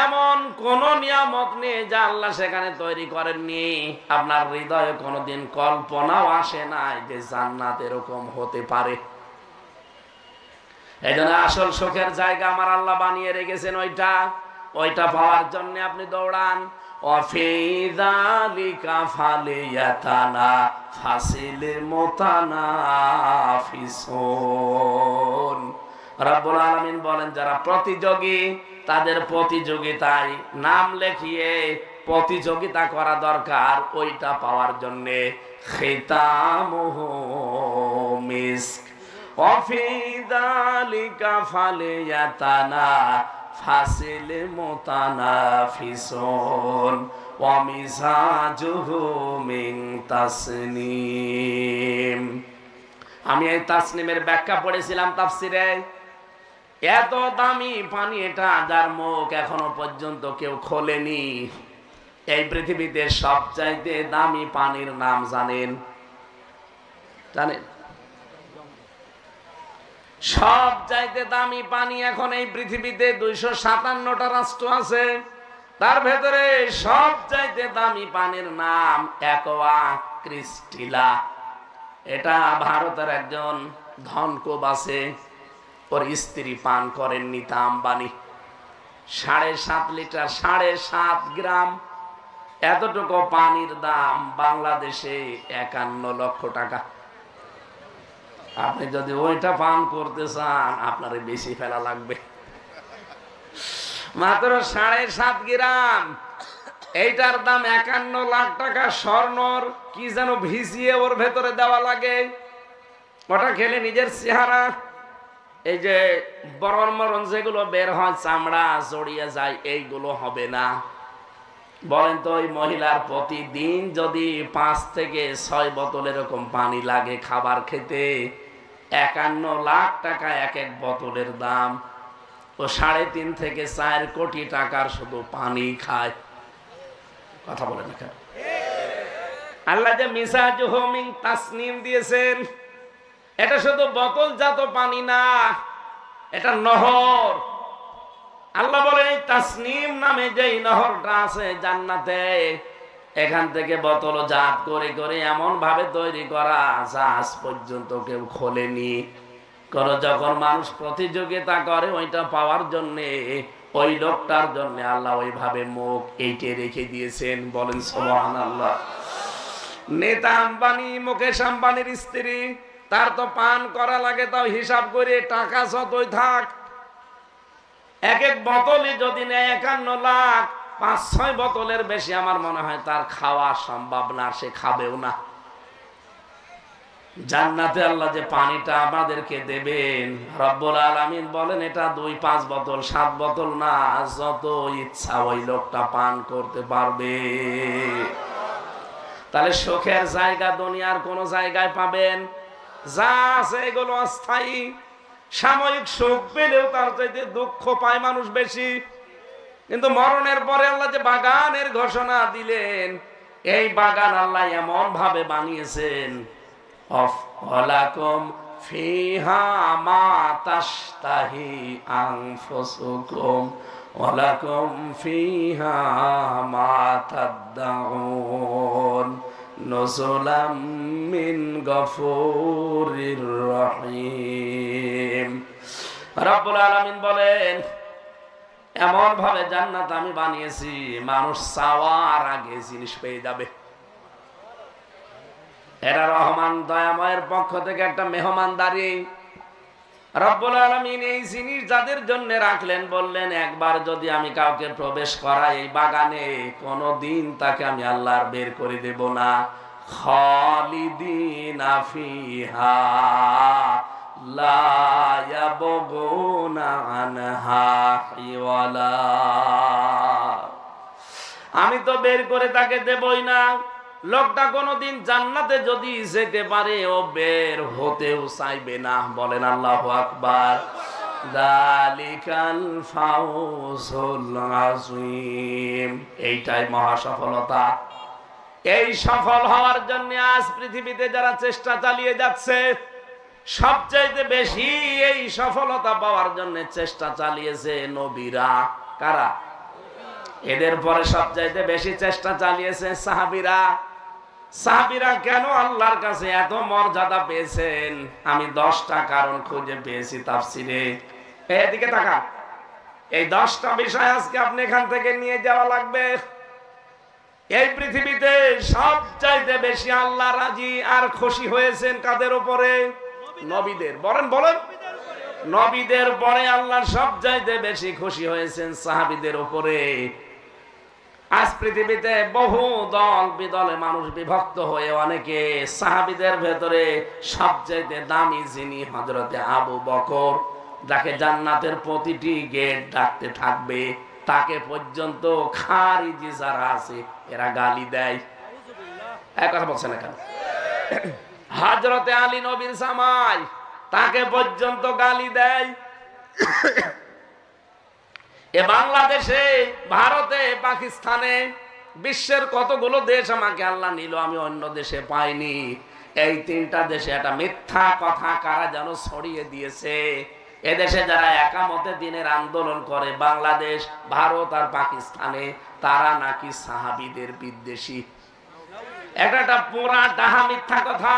Speaker 1: এমন কোন নিয়ামত নেই যা আল্লাহ সেখানে তৈরি করেননি। আপনার হৃদয়ে কোনোদিন কল্পনাও আসে নাই যে জান্নাত এরকম হতে পারে। এই জন্য আসল সুখের জায়গা আমার আল্লাহ বানিয়ে রেখেছেন, ওইটা পাওয়ার জন্য আপনি দৌড়ান। ওয়াফি যালিকা ফালিয়াতানাফাসিল মুতানাফিসুন। রব্বুল আলামিন বলেন, যারা প্রতিযোগী তাদের প্রতিযোগিতায় নাম লেখিয়ে প্রতিযোগিতা করা দরকার ওইটা পাওয়ার জন্য। খিতামুহু মিস্ক ওয়াফি যালিকা ফালিয়াতানাফাসিল মুতানাফিসুন ওয়া মিজাজুহু মিন তাসনিম। আমি এই তাসনিমের ব্যাখ্যা পড়েছিলাম তাফসিরে। এত দামি পানি এটা, যার মুখ এখনো পর্যন্ত কেউ খোলেনি। এই পৃথিবীতে সবচাইতে দামি পানির নাম জানেন? সবচাইতে দামি পানি এখন এই পৃথিবীতে 257টা রাষ্ট্র আছে, তার ভেতরে সবচাইতে দামি পানির নাম অ্যাকোয়া ক্রিস্টালা। এটা ভারতের একজন ধনকুব আছে, ওর স্ত্রী পান করেন নিতা আম্বানি। 7.5 লিটার, 7.5 গ্রাম, এতটুকু পানির দাম বাংলাদেশে 51 লক্ষ টাকা। আপনি যদি ওইটা পান করতে চান আপনার বেশি ফেলা লাগবে। মাত্র 7.5 গ্রাম, এইটার দাম 51 লাখ টাকা। স্বর্ণর কি যেন ভিজিয়ে ওর ভেতরে দেওয়া লাগে, ওটা খেলে নিজের চেহারা, এই যে বরণ মরণ যেগুলো বের হয়, চামড়া জড়িয়ে যায়, এইগুলো হবে না। বলেন তো ওই মহিলার প্রতিদিন যদি 5 থেকে 6 বোতল এরকম পানি লাগে খাবার খেতে, 51 লাখ টাকা এক এক বোতলের দাম। ও 3.5 থেকে 4 কোটি টাকার শুধু পানি খায়। কথা বলেন না কেন? আল্লাহ যে মিজাজুহু মিন তাসনিম দিয়েছেন, এটা শুধু বোতলজাত পানি না, এটা নহর। আল্লাহ বলেন এই তাসনিম নামে যেই নহরটা আছে জান্নাতে, এখান থেকে বোতল জাত করে করে এমন ভাবে তৈরি করা যা আজ পর্যন্ত কেউ খোলেনি। যখন মানুষ প্রতিযোগিতা করে ওইটা পাওয়ার জন্য, ওই লোকটার জন্য আল্লাহ ওইভাবে মুখ এইটে রেখে দিয়েছেন। বলেন সুবহানাল্লাহ। নেতা আম্বানি, মুকেশ আম্বানির স্ত্রী, তার তো পান করা লাগে, তাও হিসাব করে টাকা যতই থাক, এক এক বোতলে যদি নেয় 51 লাখ, 5-6 বোতলের বেশি আমার মনে হয় তার খাওয়া সম্ভব না, সে খাবেও না। জান্নাতে আল্লাহ যে পানিটা আমাদেরকে দেবেন, রব্বুল আলামিন বলেন এটা 2-5 বোতল 7 বোতল না, যত ইচ্ছা ওই লোকটা পান করতে পারবে। তাহলে সুখের জায়গা দুনিয়ার কোন জায়গায় পাবেন? যা আছে এগুলো অস্থায়ী। সাময়িক সুখ পেলেও তার চাইতে দুঃখ পায় মানুষ বেশি। কিন্তু মরণের পরে আল্লাহ যে বাগানের ঘোষণা দিলেন, এই বাগান আল্লাহ এমন ভাবে বানিয়েছেন, ওয়ালাকুম ফিহা মা তাশতাহি আনফুসুকুম ওয়ালাকুম ফিহা মা তাদউন নুজুলাম মিন গফুরির রহিম। রব্বুল আলামিন বলেন এমন ভাবে জান্নাত আমি বানিয়েছি, মানুষ চাওয়ার আগে জিনিস পেয়ে যাবে। এরা রহমান দয়াময়ের পক্ষ থেকে একটা মেহমানদারি। রব্বুল আলামিন এই জিনিস যাদের জন্য রাখলেন, বললেন একবার যদি আমি কাউকে প্রবেশ করাই এই বাগানে, কোনদিন তাকে আমি আল্লাহর বের করে দেব না। খালিদিনা ফিহা লা ইয়াবগুনা আনহা হিওয়ালা। আমি তো বের করে তাকে দেবই না। লোকটা কোনদিন জান্নাতে যদি যেতে পারে, ও বের হতেও চাইবে না। বলেন আল্লাহু আকবার। যালিকাল ফাউজুল আযীম। এইটাই মহা সফলতা। এই সফল হওয়ার জন্য আজ পৃথিবীতে যারা চেষ্টা চালিয়ে যাচ্ছে, সবচাইতে বেশি এই সফলতা পাওয়ার জন্য চেষ্টা চালিয়েছে নবীরা। কারা? এদের পরে সবচাইতে বেশি চেষ্টা চালিয়েছে সাহাবীরা। সাহাবীরা কেন আল্লাহর কাছে এত মর্যাদা পেয়েছেন, আমি 10টা কারণ খুঁজে পেয়েছি তাফসিরে। এদিকে তাকান, এই 10টা বিষয় আজকে আপনি এখান থেকে নিয়ে যাওয়া লাগবে। এই পৃথিবীতে সবচাইতে বেশি আল্লাহ রাজি আর খুশি হয়েছেন কাদের উপরে? নবীদের। বলেন বলেন। নবীদের পরে আল্লাহ সবচাইতে বেশি খুশি হয়েছেন সাহাবীদের উপরে। আজ পৃথিবীতে বহু দল বিদলে মানুষ বিভক্ত হয়ে অনেকে সাহাবীদের ভেতরে সবচাইতে দামি যিনি হযরতে আবু বকর, যাকে জান্নাতের প্রতিটি গেট ডাকতে থাকবে, তাকে পর্যন্ত খারিজি যারা আছে এরা গালি দেয়। এক কথা বলছে না কেন? হযরতে আলী নবীর জামাই, তাকে পর্যন্ত গালি দেয়। এ বাংলাদেশে, ভারতে, পাকিস্তানে, বিশ্বের কতগুলো দেশ আমাকে আল্লাহ নিল, আমি অন্য দেশে পাইনি। এই 3টা দেশে একটা মিথ্যা কথা কারা যেন ছড়িয়ে দিয়েছে। এদেশে যারা একামতে দিনের আন্দোলন করে, বাংলাদেশ, ভারত আর পাকিস্তানে, তারা নাকি সাহাবীদের বিদ্বেষী। একটা পুরা ডাহা মিথ্যা কথা।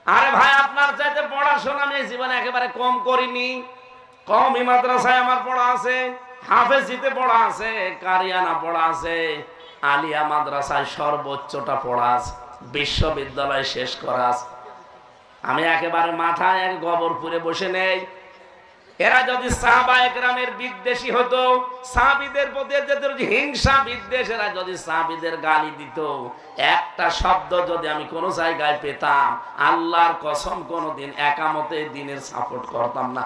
Speaker 1: আরে ভাই, আপনার চাইতে পড়াশোনা আমি জীবনে একেবারে কম করিনি। কওমি মাদ্রাসায় আমার পড়া আছে, হাফেজিতে পড়া আছে, কারিয়ানা পড়া আছে, আলিয়া মাদ্রাসায় সর্বোচ্চটা পড়া আছে, বিশ্ববিদ্যালয় শেষ করা আছে। আমি একেবারে মাথায় এক গোবর পুরে বসে নেই। এরা যদি সাহাবায়ে কেরামের বিদ্বেষী হতো, সাহাবীদের প্রতি যাদের হিংসা বিদ্বেষ, এরা যদি সাহাবীদের গালি দিত, একটা শব্দ যদি আমি কোন জায়গায় পেতাম, আল্লাহর কসম কোনদিন একামতে দিনের সাপোর্ট করতাম না।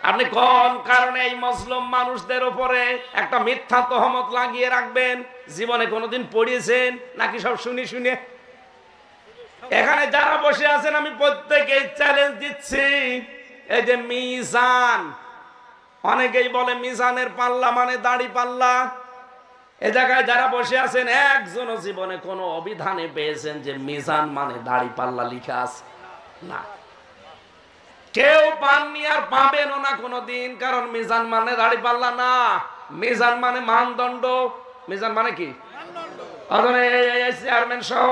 Speaker 1: আপনি কোন কারণে এই মুসলিম মানুষদের উপরে একটা মিথ্যা তহমত লাগিয়ে রাখবেন? জীবনে কোনোদিন পড়িয়েছেন নাকি সব শুনে শুনে? এখানে যারা বসে আছেন আমি প্রত্যেককে চ্যালেঞ্জ দিচ্ছি, এই যে মিজান, অনেকেই বলে মিজানের পাল্লা মানে দাড়ি পাল্লা। এ জায়গায় যারা বসে আছেন একজনও জীবনে কোনো অভিধানে পেয়েছেন যে মিজান মানে দাড়ি পাল্লা লিখা আছে? না, কেউ পাননি আর পাবেনও না কোনোদিন। কারণ মিজান মানে দাড়ি পাল্লা না, মিজান মানে মানদণ্ড। মিজান মানে কি? চেয়ারম্যান সহ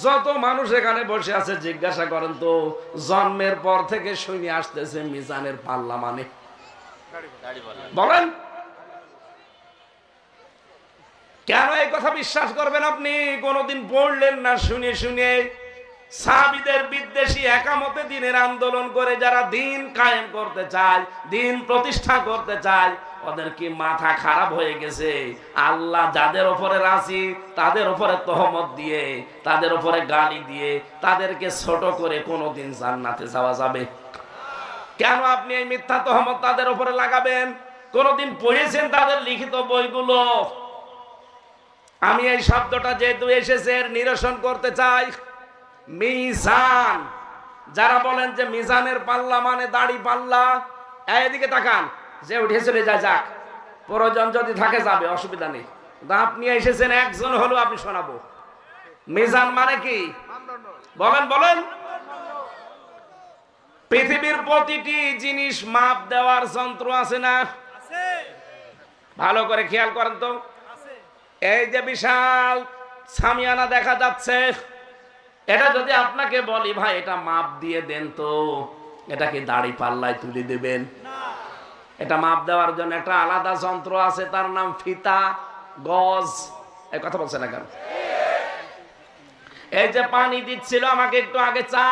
Speaker 1: যত মানুষ এখানে বসে আছে জিজ্ঞাসা করেন তো, জন্মের পর থেকে শুনে আসতেছে মিজানের পাল্লা মানে, বলেন কেন এই কথা বিশ্বাস করবেন? আপনি কোনোদিন পড়লেন না শুনে শুনে। সাহাবীদের বিদ্বেষী একামতে দিনের আন্দোলন করে যারা দিন কায়েম করতে চায়, দিন প্রতিষ্ঠা করতে চায়, ওদের কি মাথা খারাপ হয়ে গেছে? আল্লাহ যাদের উপরে রাজি তাদের উপরে তহমত দিয়ে, তাদের উপরে গালি দিয়ে, তাদেরকে ছোট করে কোনোদিন জান্নাতে যাওয়া যাবে? কেন আপনি এই মিথ্যা তহমত তাদের উপরে লাগাবেন? কোনোদিন পড়েছেন তাদের লিখিত বইগুলো? আমি এই শব্দটা যেহেতু এসেছে এর নিরসন করতে চাই। মিজান, যারা বলেন যে মিজানের পাল্লা মানে দাড়ি পাল্লা, এদিকে তাকান, যে উঠে চলে যায় যাক, প্রয়োজন যদি থাকে যাবে, অসুবিধা নেই। আপনি এসেছেন একজন হলো, আপনি শোনাবো মিজান মানে কি বলেন। বলেন, পৃথিবীর প্রতিটি জিনিস মাপ দেওয়ার যন্ত্র আছে না? ভালো করে খেয়াল করেন তো, এই যে বিশাল সামিয়ানা দেখা যাচ্ছে, এটা যদি আপনাকে বলি ভাই এটা মাপ দিয়ে দেন তো, এটা কি দাড়ি পাল্লায় তুলে দেবেন? এটা মাপ দেওয়ার জন্য একটা আলাদা যন্ত্র আছে, তার নাম ফিতা, গজ। এই কথা বলছে না কেন? এই যে পানি দিচ্ছিল আমাকে একটু আগে চা,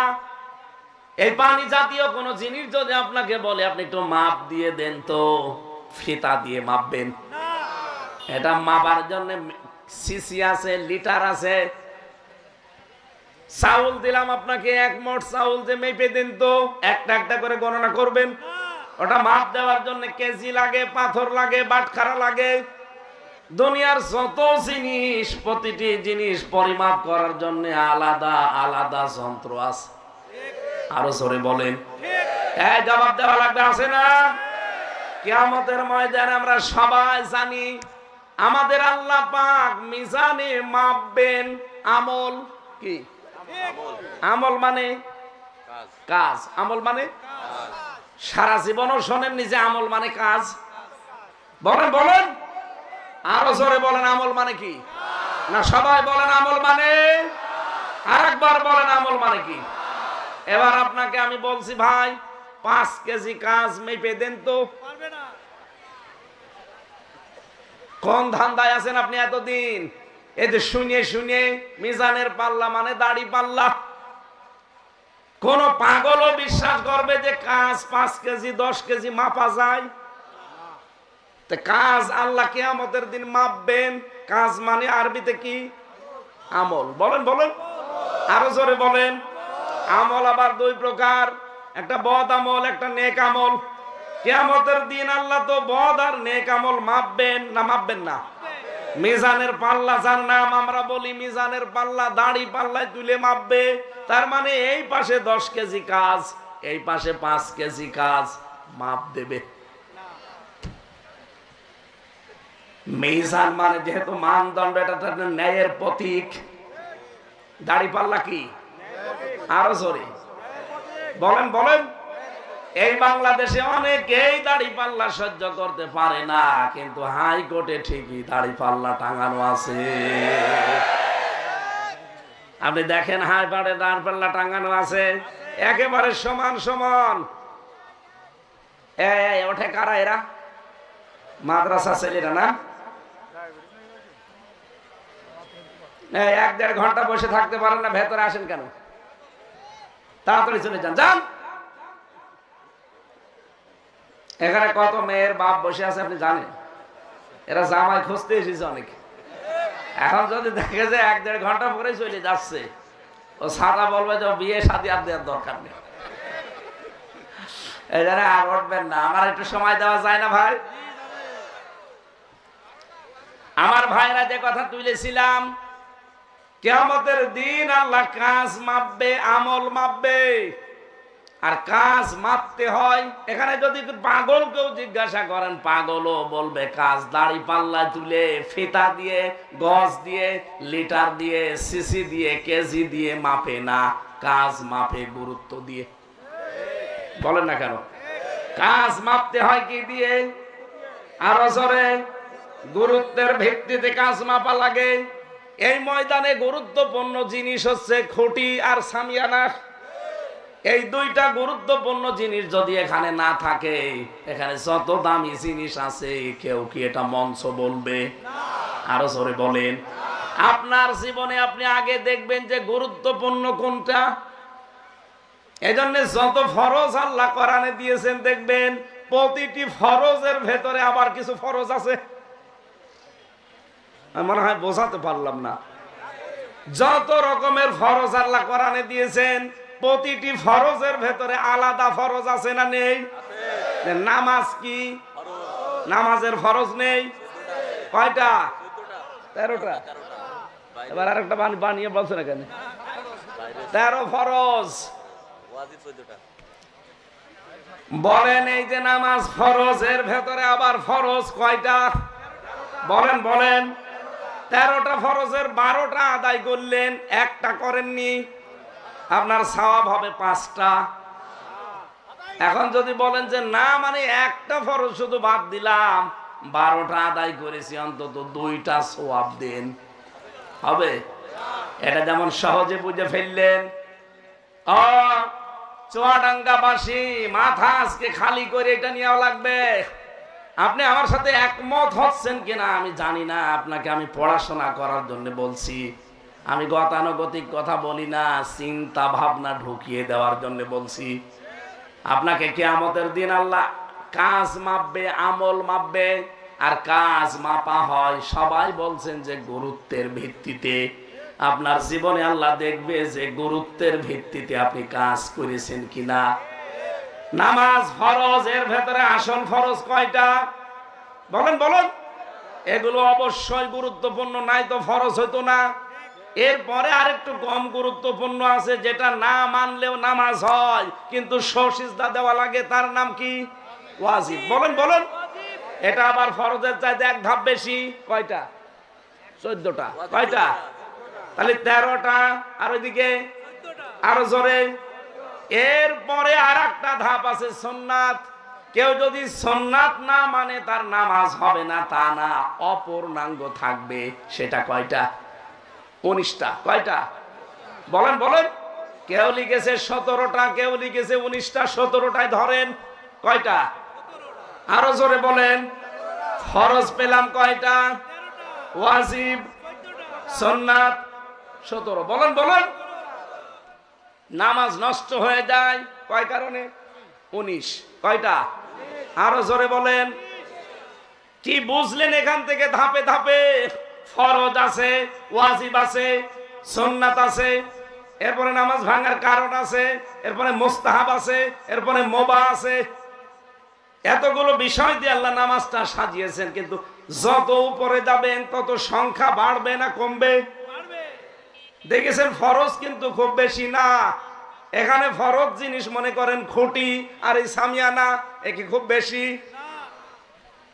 Speaker 1: এই পানি জাতীয় কোন জিনিস যদি আপনাকে বলে আপনি একটু মাপ দিয়ে দেন তো, ফিতা দিয়ে মাপবেন? এটা মাপার জন্য সিসি আছে, লিটার আছে। চাউল দিলাম আপনাকে, এক মোট চাউল যে মেপে দেন তো, একটা একটা করে গণনা করবেন? ওটা মাপ দেওয়ার জন্য কেজি লাগে, পাথর লাগে, বাটখারা লাগে। দুনিয়ার যত জিনিস, প্রতিটি জিনিস পরিমাপ করার জন্য আলাদা আলাদা যন্ত্র আছে। আরো জোরে বলেন, এই জবাব দেওয়া লাগবে, আছে না? কিয়ামতের ময়দানে আমরা সবাই জানি আমাদের আল্লাহ পাক মিজানে মাপবেন আমল। কি আমল মানে? কাজ। আমল মানে সারা জীবনও শোনেন নিজে আমল মানে কাজ। বলেন বলেন, আরো জোরে বলেন, আমল মানে কি? না সবাই বলেন আমল মানে, আরেকবার বলেন আমল মানে কি? এবার আপনাকে আমি বলছি ভাই 5 কেজি কাজ মেপে দেন তো। কোন ধান্দায় আছেন আপনি এতদিন? এই যে শুনে শুনে মিজানের পাল্লা মানে দাড়ি পাল্লা। কোন পাগলও বিশ্বাস করবে যে কাজ 5 কেজি 10 কেজি মাপা যায়? কাজ আল্লাহ কিয়ামতের দিন মাপবেন। কাজ মানে আরবিতে কি? আমল। বলেন বলেন, আরো জোরে বলেন। আমল আবার 2 প্রকার, একটা বদ আমল, একটা নেক আমল। কিয়ামতের দিন আল্লাহ তো বদ আর নেক আমল মাপবেন না মাপবেন না? মিজানের পাল্লা, যার নাম আমরা বলি মিজানের পাল্লা, দাড়ি পাল্লায় তুলে মাপবে। তার মানে এই পাশে 10 কেজি কাজ, এই পাশে 5 কেজি কাজ মাপ দেবে। মিজান মানে যেহেতু মানদণ্ড, এটা ন্যায়ের প্রতীক। দাড়ি পাল্লা কি? আরো জোরে বলেন বলেন। এই বাংলাদেশে অনেকেই দাড়ি পাল্লা সহ্য করতে পারে না, কিন্তু হাইকোর্টে ঠিকই দাড়ি পাল্লা টাঙানো আছে। আপনি দেখেন হাইকোর্টে দাড়ি পাল্লা টাঙানো আছে, একেবারে সমান সমান। ওঠে কারা? এরা মাদ্রাসা ছেলেরা না? 1-1.5 ঘন্টা বসে থাকতে পারেন না, ভেতরে আসেন কেন? তাড়াতাড়ি চলে যান, যান। এখানে কত মেয়ের বাপ বসে আছে আপনি জানেন? এরা জামাই খুঁজতে এসেছে অনেকে। এখন যদি দেখে যে 1-1.5 ঘন্টা পরে চলে যাচ্ছে, ও সাদা বলবে যে বিয়ে শাদী আর দেওয়ার দরকার নেই, এই জন্য আর উঠবেন না। আমার একটু সময় দেওয়া যায় না ভাই? আমার ভাইরা যে কথা তুলেছিলাম, কিয়ামতের দিন আল্লাহ কাজ মাপবে, আমল মাপবে। আর কাজ মাপতে হয়, এখানে যদি পাগলকেও জিজ্ঞাসা করেন, পাগলও বলবে কাজ দাড়ি পাল্লা তুলে, ফিতা দিয়ে, গজ দিয়ে, লিটার দিয়ে, সিসি দিয়ে, কেজি দিয়ে মাপে না, কাজ মাপে গুরুত্ব দিয়ে। বলেন না কেন? কাজ মাপতে হয় কি দিয়ে? আরো জোরে, গুরুত্বের ভিত্তিতে কাজ মাপা লাগে। এই ময়দানে গুরুত্বপূর্ণ জিনিস হচ্ছে খুঁটি আর সামিয়ানা। এই দুইটা গুরুত্বপূর্ণ জিনিস যদি এখানে না থাকে, এখানে যত দামি জিনিস আছে কেউ কি এটা মঞ্চ বলবে? আরো জোরে বলেন। আপনার জীবনে আপনি আগে দেখবেন যে গুরুত্বপূর্ণ কোনটা। এজন্য যত ফরজ আল্লাহ কোরআনে দিয়েছেন দেখবেন প্রতিটি ফরজের ভেতরে আবার কিছু ফরজ আছে। মনে হয় বোঝাতে পারলাম না। যত রকমের ফরজ আল্লাহ কোরআনে দিয়েছেন প্রতিটি ফরজের ভেতরে আলাদা ফরজ আছে না নেই? নামাজ কি নামাজের ফরজ নেই? কয়টা? 13টা। এবার আরেকটা বানিয়ে বলছেন এখানে 13 ফরজ। বলেন এই যে নামাজ ফরজের ভেতরে আবার ফরজ কয়টা? বলেন বলেন। 13টা ফরজের 12টা আদায় করলেন, একটা করেননি, আপনার সওয়াব হবে 5টা। এখন যদি বলেন যে না, মানে একটা ফরজ শুধু বাদ দিলাম, 12টা আদায় করেছি, অন্তত 2টা সওয়াব দেন, হবে? এটা যেমন সহজে বুঝে ফেললেন। চুয়াডাঙ্গাবাসী মাথা আজকে খালি করে এটা নেওয়া লাগবে। আপনি আমার সাথে একমত হচ্ছেন কিনা আমি জানি না, আপনাকে আমি পড়াশোনা করার জন্য বলছি। আমি গতানুগতিক কথা বলি না, চিন্তা ভাবনা ঢুকিয়ে দেওয়ার জন্য বলছি। আপনাকে কিয়ামতের দিন আল্লাহ কাজ মাপবে, আমল মাপবে। আর কাজ মাপা হয়, সবাই বলছেন যে গুরুত্বের ভিত্তিতে। আপনার জীবনে আল্লাহ দেখবে যে গুরুত্বের ভিত্তিতে আপনি কাজ করেছেন কিনা। নামাজ ফরজ, এর ভেতরে আসল ফরজ কয়টা? বলেন বলেন। এগুলো অবশ্যই গুরুত্বপূর্ণ, নাই তো ফরজ হইতো না। এরপরে আরেকটু কম গুরুত্বপূর্ণ আছে, যেটা না মানলেও নামাজ হয় কিন্তু সিজদা দেওয়া লাগে, তার নাম কি? ওয়াজিব। বলেন বলেন। এটা আবার ফরজের চাইতে এক ধাপ বেশি। কয়টা? 14টা। কয়টা? তাহলে 13টা। আর ওইদিকে আরো জোরে। এরপরে আর একটা ধাপ আছে সুন্নাত। কেউ যদি সুন্নাত না মানে তার নামাজ হবে না তা না, অপূর্ণাঙ্গ থাকবে। সেটা কয়টা? 19টা। কয়টা? বলেন বলেন। কেউ লিখেছে 17টা, কেউ লিখেছে 19টা। 17টায় ধরেন। কয়টা? আরো জোরে বলেন। ফরজ পেলাম কয়টা? ওয়াজিব, সুন্নাত 17। বলেন বলেন। নামাজ নষ্ট হয়ে যায় কয় কারণে? 19। কয়টা? আরো জোরে বলেন। কি বুঝলেন এখান থেকে? ধাপে ধাপে ফরজ আছে, ওয়াজিব আছে, সুন্নাত আছে, এরপরে নামাজ ভাঙার কারণ আছে, এরপরে মুস্তাহাব আছে, এরপরে মুবাহ আছে। এতগুলো বিষয় দিয়ে আল্লাহ নামাজটা সাজিয়েছেন, কিন্তু যত উপরে যাবেন তত সংখ্যা বাড়বে না কমবে? দেখেছেন ফরজ কিন্তু খুব বেশি না। এখানে ফরজ জিনিস মনে করেন খুঁটি আর এই সামিয়ানা, একে খুব বেশি।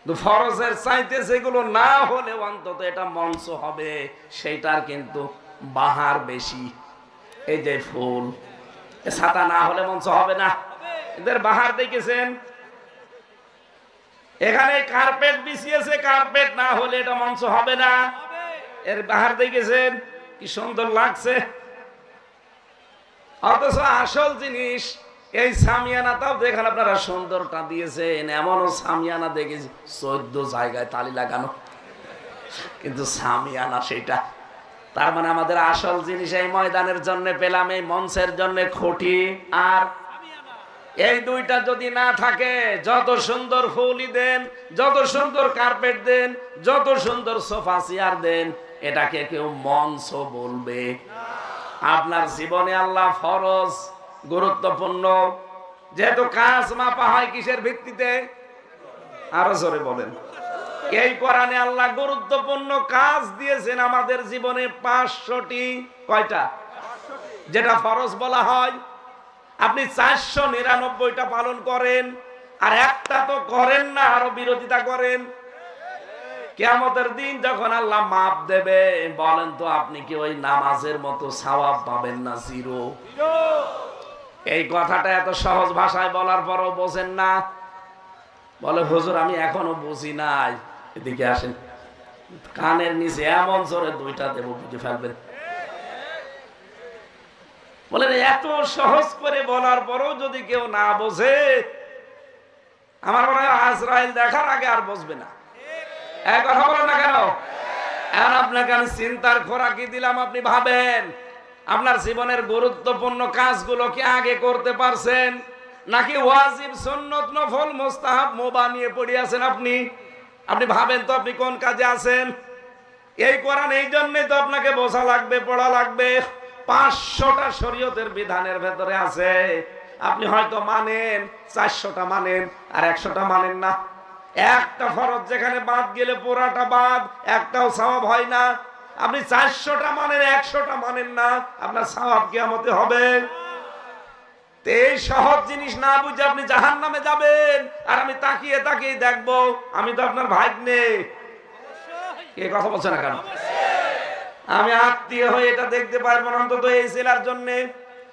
Speaker 1: ফরজের চাইতে যেগুলো না হলে অন্তত এটা মঞ্চ হবে, সেটার কিন্তু বাহার বেশি। এই যে ফুল, ছাতা না হলে মঞ্চ হবে না, এদের বাহার দেখেছেন। এখানে কার্পেট বিছিয়েছে, কার্পেট না হলে এটা মঞ্চ হবে না, এর বাহার দেখেছেন কি সুন্দর লাগছে। অথচ আসল জিনিস এই সামিয়ানাটাও দেখেন আপনারা সুন্দরটা দিয়েছেন। এমনও সামিয়ানা দেখেছি 14 জায়গায় তালি লাগানো, কিন্তু সামিয়ানা সেটা তার মানে আমাদের আসল জিনিস এই ময়দানের জন্য পেলাম, এই মঞ্চের জন্য খুঁটি আর এই দুইটা যদি না থাকে, যত সুন্দর ফুলই দেন, যত সুন্দর কার্পেট দেন, যত সুন্দর সোফা চেয়ার দেন, এটাকে কেউ মঞ্চ বলবে? আপনার জীবনে আল্লাহ ফরজ গুরুত্বপূর্ণ, যেহেতু কাজ মাপা হয় কিসের ভিত্তিতে? আরো জোরে বলেন। এই কোরআনে আল্লাহ গুরুত্বপূর্ণ কাজ দিয়েছেন আমাদের জীবনে 500টি। কয়টা? যেটা ফরজ বলা হয়। আপনি 499টা পালন করেন, আর একটা তো করেন না, আরো বিরোধিতা করেন। কিয়ামতের দিন যখন আল্লাহ মাপ দেবে, বলেন তো আপনি কি ওই নামাজের মতো সওয়াব পাবেন না? জিরো। এই কথাটা এত সহজ ভাষায় বলার পরও বোঝেন না। বলে হুজুর আমি এখনো বুঝি নাই। এদিকে আসেন, কানের নিচে এমন জোরে দুইটা দেব, বুঝে ফেলবেন। বলেন এত সহজ করে বলার পরও যদি কেউ না বোঝে, আমার মনে হয় আজরাইল দেখার আগে আর বুঝবে না। এক কথা বলেন না কেন? এখন আপনাকে আমি চিন্তার খোরাকি দিলাম, আপনি ভাবেন আপনার জীবনের গুরুত্বপূর্ণ কাজগুলো কি আগে করতে পারছেন, নাকি ওয়াজিব সুন্নত নফল মুস্তাহাব মোবা নিয়ে পড়ে আছেন? আপনি ভাবেন তো আপনি কোন কাজে আছেন। এই কোরআন এই জন্যই তো আপনাকে বোঝা লাগবে, পড়া লাগবে। 500টা শরীয়তের বিধানের ভেতরে আছে। আপনি হয়তো মানেন 400টা মানেন, আর 100টা মানেন না। একটা ফরজ যেখানে বাদ গেলে পুরাটা বাদ, একটাও সওয়াব হয় না। আপনি 400টা মানেন, 100টা মানেন না, আপনার সওয়াব কিয়ামতে হবে। এই সহজ জিনিস না বুঝে আপনি জাহান্নামে যাবেন, আর আমি তাকিয়ে তাকিয়ে দেখবো আমি তো আপনার ভাগ্নে। কে কথা বলছে না কেন? আমি আত্মীয় হয়ে এটা দেখতে পারবো না, অন্তত এই জেলার জন্য।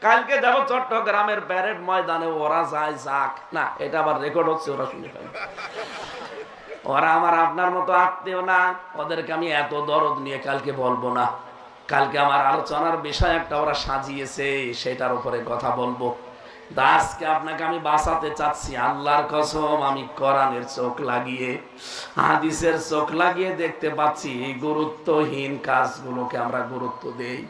Speaker 1: কালকে যাবো চট্টগ্রামের প্যারেড ময়দানে, ওরা যায় যাক না, এটা আবার রেকর্ড হচ্ছে, ওরা শুনে ফেলবে। ওরা আমার আপনার মতো আত্মীয় না, ওদেরকে আমি এত দরদ নিয়ে কালকে বলবো না। কালকে আমার আলোচনার বিষয় একটা ওরা সাজিয়েছে, সেটার উপরে কথা বলবো। আজকে আপনাকে আমি বাঁচাতে চাচ্ছি, আল্লাহর কসম। আমি কোরআনের চোখ লাগিয়ে, হাদিসের চোখ লাগিয়ে দেখতে পাচ্ছি গুরুত্বহীন কাজগুলোকে আমরা গুরুত্ব দেই,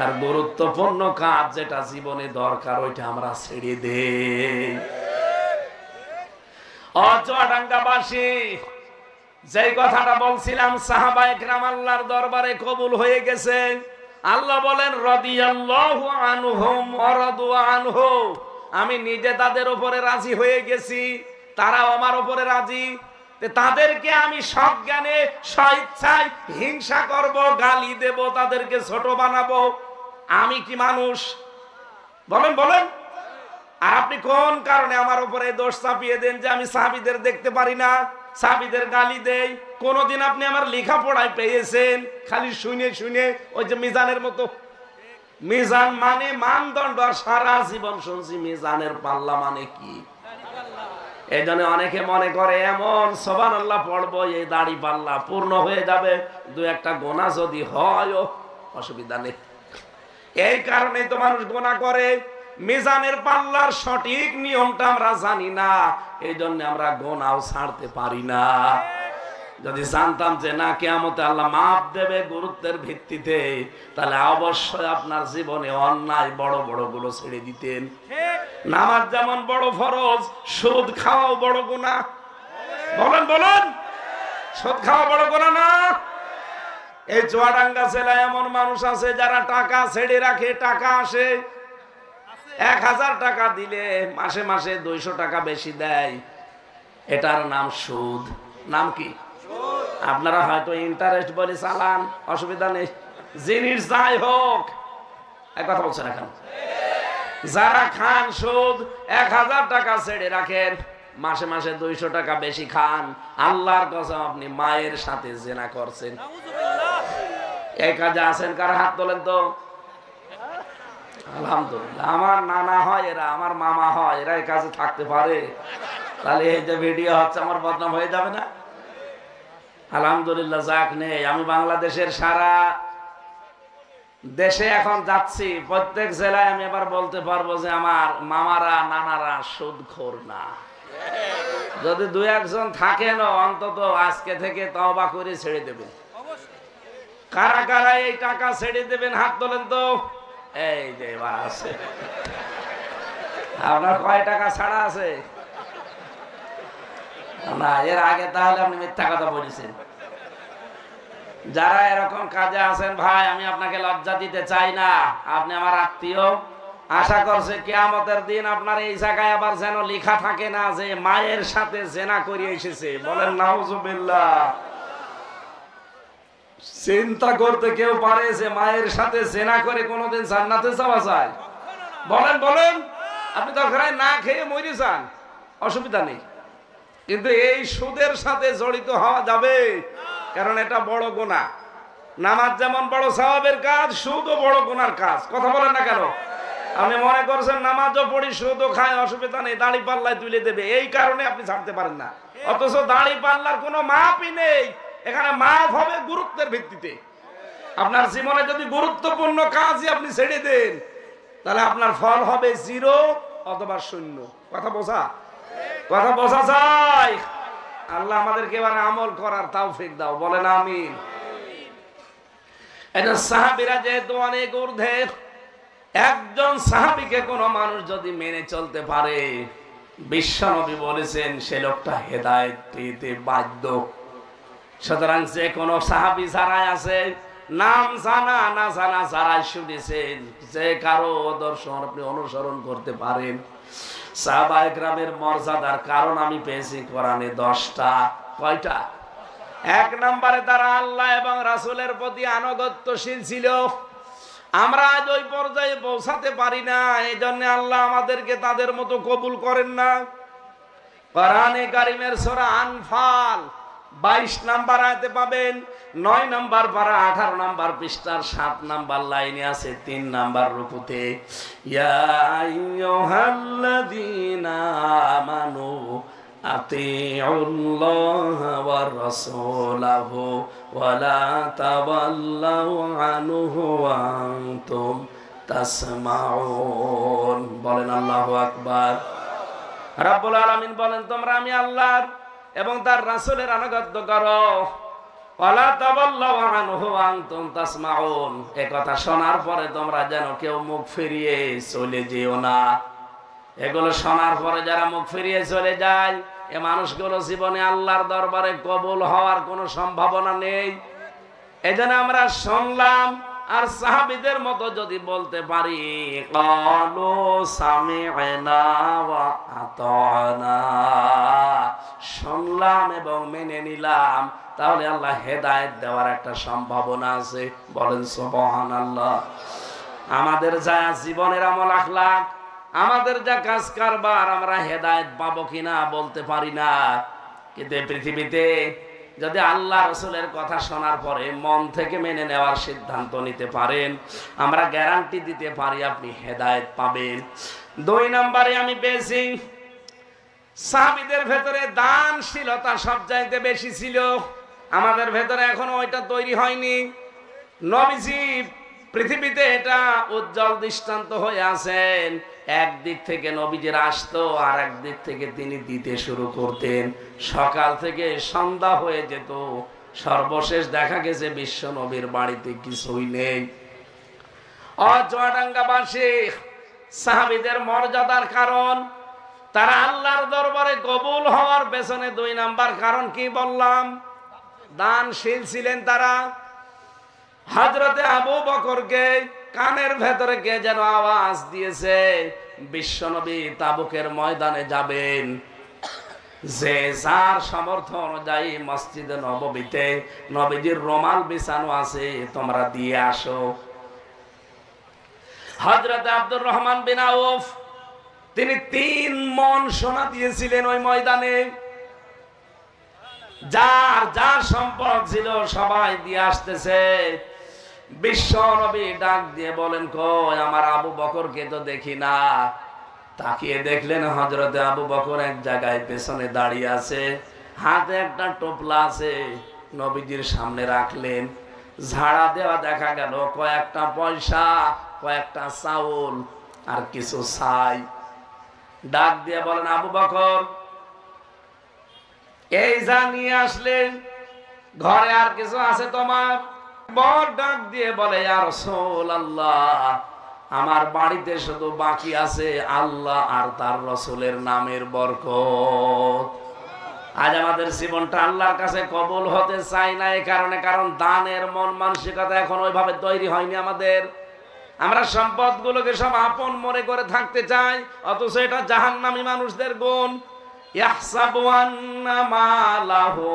Speaker 1: আর গুরুত্বপূর্ণ কাজ যেটা জীবনে দরকার ওইটা আমরা ছেড়ে দেই। চুয়াডাঙ্গাবাসী, যেই কথাটা বলছিলাম, সাহাবায়ে কেরাম আল্লাহর দরবারে কবুল হয়ে গেছে। আল্লাহ বলেন রাদিয়াল্লাহু আনহুম ওয়া রাদু আনহু, আমি নিজে তাদের উপরে রাজি হয়ে গেছি, তারাও আমার উপরে রাজি। তাদেরকে আমি সজ্ঞানে স্বেচ্ছায় হিংসা করব, গালি দেব, তাদেরকে ছোট বানাবো। আমি কি মানুষ? বলেন বলেন। আর আপনি কোন কারণে আমার উপরে দোষ চাপিয়ে দেন যে আমি সাহাবীদের দেখতে পারি না, সাহাবীদের গালি দেই? কোনদিন আপনি আমার লেখাপড়ায় পেয়েছেন? খালি শুনে শুনে ওই যে মিজানের মতো। মিজান মানে মানদণ্ড, আর সারা জীবন শুনছি মিজানের পাল্লা মানে কি। এই জন্য অনেকে মনে করে এমন সুবহানাল্লাহ পড়বো, এই দাড়ি পাল্লা পূর্ণ হয়ে যাবে, দু একটা গোনা যদি হয় অসুবিধা নেই। এই কারণেই তো মানুষ গোনা করে। মিজানের পাল্লার সঠিক নিয়মটা আমরা জানি না, এই জন্য আমরা গোনাও ছাড়তে পারি না। যদি জানতাম যে না কিয়ামতে আল্লাহ মাপ দেবে গুরুত্বের ভিত্তিতে, তাহলে অবশ্যই আপনার জীবনে অন্যায় বড় বড় গুলো ছেড়ে দিতেন। নামাজ যেমন বড় ফরজ, সুদ খাওয়াও বড় গুনাহ। বলেন বলেন, সুদ খাওয়া বড় গুনাহ না? এই চুয়াডাঙ্গা জেলায় এমন মানুষ আছে যারা টাকা ছেড়ে রাখে, টাকা আসে 1000 টাকা দিলে মাসে মাসে 200 টাকা বেশি দেয়। এটার নাম সুদ। নাম কি? আপনারা হয়তো ইন্টারেস্ট বলে চালান, অসুবিধা নেই, জিনিস যাই হোক। এক কথা বলছেন এখন, যারা খান সুদ, 1000 টাকা ছেড়ে রাখেন, মাসে মাসে 200 টাকা বেশি খান, আল্লাহর কসম আপনি মায়ের সাথে জিনা করছেন। এই কাজে আছেন কারা? হাত তোলেন তো। আলহামদুলিল্লাহ, আমার নানা হয় এরা, আমার মামা হয় এরা, এই কাজে থাকতে পারে। তাহলে এই যে ভিডিও হচ্ছে, আমার বদনাম হয়ে যাবে না? আলহামদুলিল্লাহ, যাক নেই। আমি বাংলাদেশের সারা দেশে এখন যাচ্ছি, প্রত্যেক জেলায় আমি এবার বলতে পারবো যে আমার মামারা নানারা সুদখোর না। যদি 2-1 জন থাকেন, অন্তত আজকে থেকে তওবা করে ছেড়ে দেবেন। কারা কারা এই টাকা ছেড়ে দেবেন হাত তোলেন তো। এই যে এবার আছে, আপনার কয় টাকা ছাড়া আছে? না, এর আগে তাহলে আপনি মিথ্যা কথা বলেছেন। যারা এরকম কাজে আছেন ভাই, আমি আপনাকে লজ্জা দিতে চাই না, আপনি আমার আত্মীয়। আশা করছে কিয়ামতের দিন আপনার এই জায়গায় আবার যেন লেখা থাকে না যে মায়ের সাথে জেনা করে এসেছে। বলেন নাউজুবিল্লাহ। চিন্তা করতে কেউ পারে যে মায়ের সাথে জেনা করে কোনোদিন জান্নাতে যাওয়া যায়? বলেন বলেন। আপনি দরকার না খেয়ে মরে যান, অসুবিধা নেই, কিন্তু এই সুদের সাথে জড়িত হওয়া যাবে, কারণ এটা বড় গুনাহ। নামাজ যেমন বড় সওয়াবের কাজ, সুদও বড় গুনার কাজ। কথা বলেন না কেন? আপনি মনে করছেন নামাজও পড়ি সুদও খায়, অসুবিধা নেই, দাড়ি পাল্লায় তুলে দেবে, এই কারণে আপনি ছাড়তে পারেন না। অথচ দাড়ি পাল্লার কোনো মাপই নেই, এখানে মাপ হবে গুরুত্বের ভিত্তিতে। আপনার জীবনে যদি গুরুত্বপূর্ণ কাজই আপনি ছেড়ে দেন, তাহলে আপনার ফল হবে 0 অথবা 0। কথা বোঝা? কথা বোঝা যায়? আল্লাহ আমাদেরকে এবার আমল করার তৌফিক দাও, বলেন আমিন। এটা সাহাবীরা যেহেতু অনেক ঊর্ধ্বে, একজন সাহাবীকে কোনো মানুষ যদি মেনে চলতে পারে, বিশ্বনবী বলেছেন সে লোকটা হেদায়েত পেতে বাধ্য। সুতরাং যে কোনো সাহাবী যারাই আছে, নাম জানা না জানা যারাই শুনেছেন, যে কারো দর্শন আপনি অনুসরণ করতে পারেন। সাহাবায়ে কেরামের মর্যাদার কারণ আমি পেয়েছি কোরআনে 10টা। কয়টা? 1 নম্বরে তারা আল্লাহ এবং রাসূলের প্রতি আনুগত্যশীল ছিল। আমরা আজ ওই পর্যায়ে পৌঁছাতে পারি না, এই জন্য আল্লাহ আমাদেরকে তাদের মতো কবুল করেন না। কোরআনে কারীমের সূরা আনফাল 22 নম্বর আয়াতে পাবেন, 9 নম্বর পারা 18 নম্বর পৃষ্ঠার 7 নম্বর লাইনে আছে 3 নম্বর রুকুতে, ইয়া আইয়ুহাল্লাযীনা আমানু আতিউল্লাহ ওয়ার রাসূলাহু ওয়া লা তাওয়াল্লাউ আনহু ওয়া আনতুম তাসমাউন। বলেন আল্লাহু আকবার। রাব্বুল আলামিন বলেন, তোমরা আমি আল্লাহর এবং তার রাসূলের আনুগত্য করো। ওয়ালা তাওয়াল্লাউ আনহু ওয়া আনতুম তাসমাউন। এই কথা শোনার পরে তোমরা যেন কেউ মুখ ফিরিয়ে চলে যেও না। এগুলো শোনার পরে যারা মুখ ফিরিয়ে চলে যায়, এ মানুষগুলো জীবনে আল্লাহর দরবারে কবুল হওয়ার কোনো সম্ভাবনা নেই। এজন্য আমরা শুনলাম, আর সাহাবীদের মতো যদি বলতে পারি ক্বালু সামি'না ওয়া আতা'না, শুনলাম এবং মেনে নিলাম, তাহলে আল্লাহ হেদায়েত দেওয়ার একটা সম্ভাবনা আছে। বলেন সুবহানাল্লাহ। আমাদের যা জীবনের আমল আখলাক, আমাদের যা কাজ কারবার, আমরা হেদায়েত পাবো কিনা বলতে পারি না। কিন্তু পৃথিবীতে যদি আল্লাহ রাসূলের কথা শোনার পরে মন থেকে মেনে নেওয়ার সিদ্ধান্ত নিতে পারেন, আমরা গ্যারান্টি দিতে পারি আপনি হেদায়েত পাবেন। 2 নম্বরে আমি পেয়েছি, সাহাবীদের ভেতরে দানশীলতা সবচাইতে বেশি ছিল। আমাদের ভেতরে এখনো ওইটা তৈরি হয়নি। নবীজি পৃথিবীতে এটা উজ্জ্বল দৃষ্টান্ত হয়ে আছেন। একদিক থেকে নবীজির আসতো, আর একদিক থেকে তিনি দিতে শুরু করতেন। সকাল থেকে সন্ধ্যা হয়ে যেত, সর্বশেষ দেখা গেছে বিশ্ব নবীর বাড়িতে কিছুই নেই। চুয়াডাঙ্গাবাসী সাহাবীদের মর্যাদার কারণ, তারা আল্লাহর দরবারে কবুল হওয়ার পেছনে 2 নাম্বার কারণ কি বললাম? দানশীল ছিলেন তারা। হযরতে আবু বকরকে কানের ভেতরে কে যেন আওয়াজ দিয়েছে, বিশ্বনবী তাবুকের ময়দানে যাবেন, যে যার সামর্থ্য অনুযায়ী মসজিদে নববীতে নবীজির রুমাল বিছানো আছে, তোমরা দিয়ে আসো। হযরতে আব্দুর রহমান বিন আউফ তিনি 3 মণ সোনা দিয়েছিলেন ওই ময়দানে। যার যার সম্পদ ছিল সবাই দিয়ে আসতেছে। বিশ্ব নবী ডাক দিয়ে বলেন, কই আমার আবু বকরকে তো দেখি না। তাকিয়ে দেখলেন হযরতে আবু বকর এক জায়গায় পেছনে দাঁড়িয়ে আছে, হাতে একটা টোপলা আছে, নবীজির সামনে রাখলেন। ঝাড়া দেওয়া দেখা গেল কয়েকটা পয়সা, কয়েকটা চাউল আর কিছু ছাই। ডাক দিয়ে বলেন, আবু বকর এই যা নিয়ে আসলেন, ঘরে আর কিছু আছে তোমার? বড় ডাক দিয়ে বলে ইয়া রাসূলুল্লাহ, আমার বাড়িতে শুধু বাকি আছে আল্লাহ আর তার রাসূলের নামের বরকত। আজ আমাদের জীবনটা আল্লাহর কাছে কবুল হতে চায় না, এই কারণে, কারণ দানের মন মানসিকতা এখন ওইভাবে তৈরি হয়নি আমাদের। আমরা সম্পদগুলোকে সব আপন মনে করে থাকতে চাই, অথচ এটা জাহান্নামী মানুষদের গুণ। ইয়াহসাবু আন্না মালাহু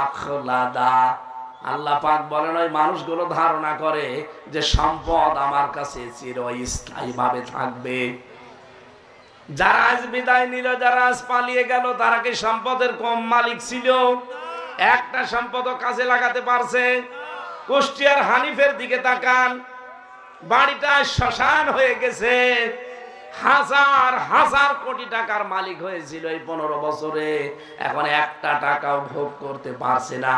Speaker 1: আখলাদা, আল্লাহ পাক বলেন ওই মানুষগুলো ধারণা করে যে সম্পদ আমার কাছে চিরস্থায়ী ভাবে থাকবে। যারা আজ বিদায় নিল, যারা আজ পালিয়ে গেল, তারা কি সম্পদের কম মালিক ছিল? একটা সম্পদও কাজে লাগাতে পারছে? কুষ্টিয়ার হানিফের দিকে তাকান, বাড়িটা শ্মশান হয়ে গেছে। হাজার হাজার কোটি টাকার মালিক হয়েছিল এই 15 বছরে, এখন একটা টাকাও ভোগ করতে পারছে না।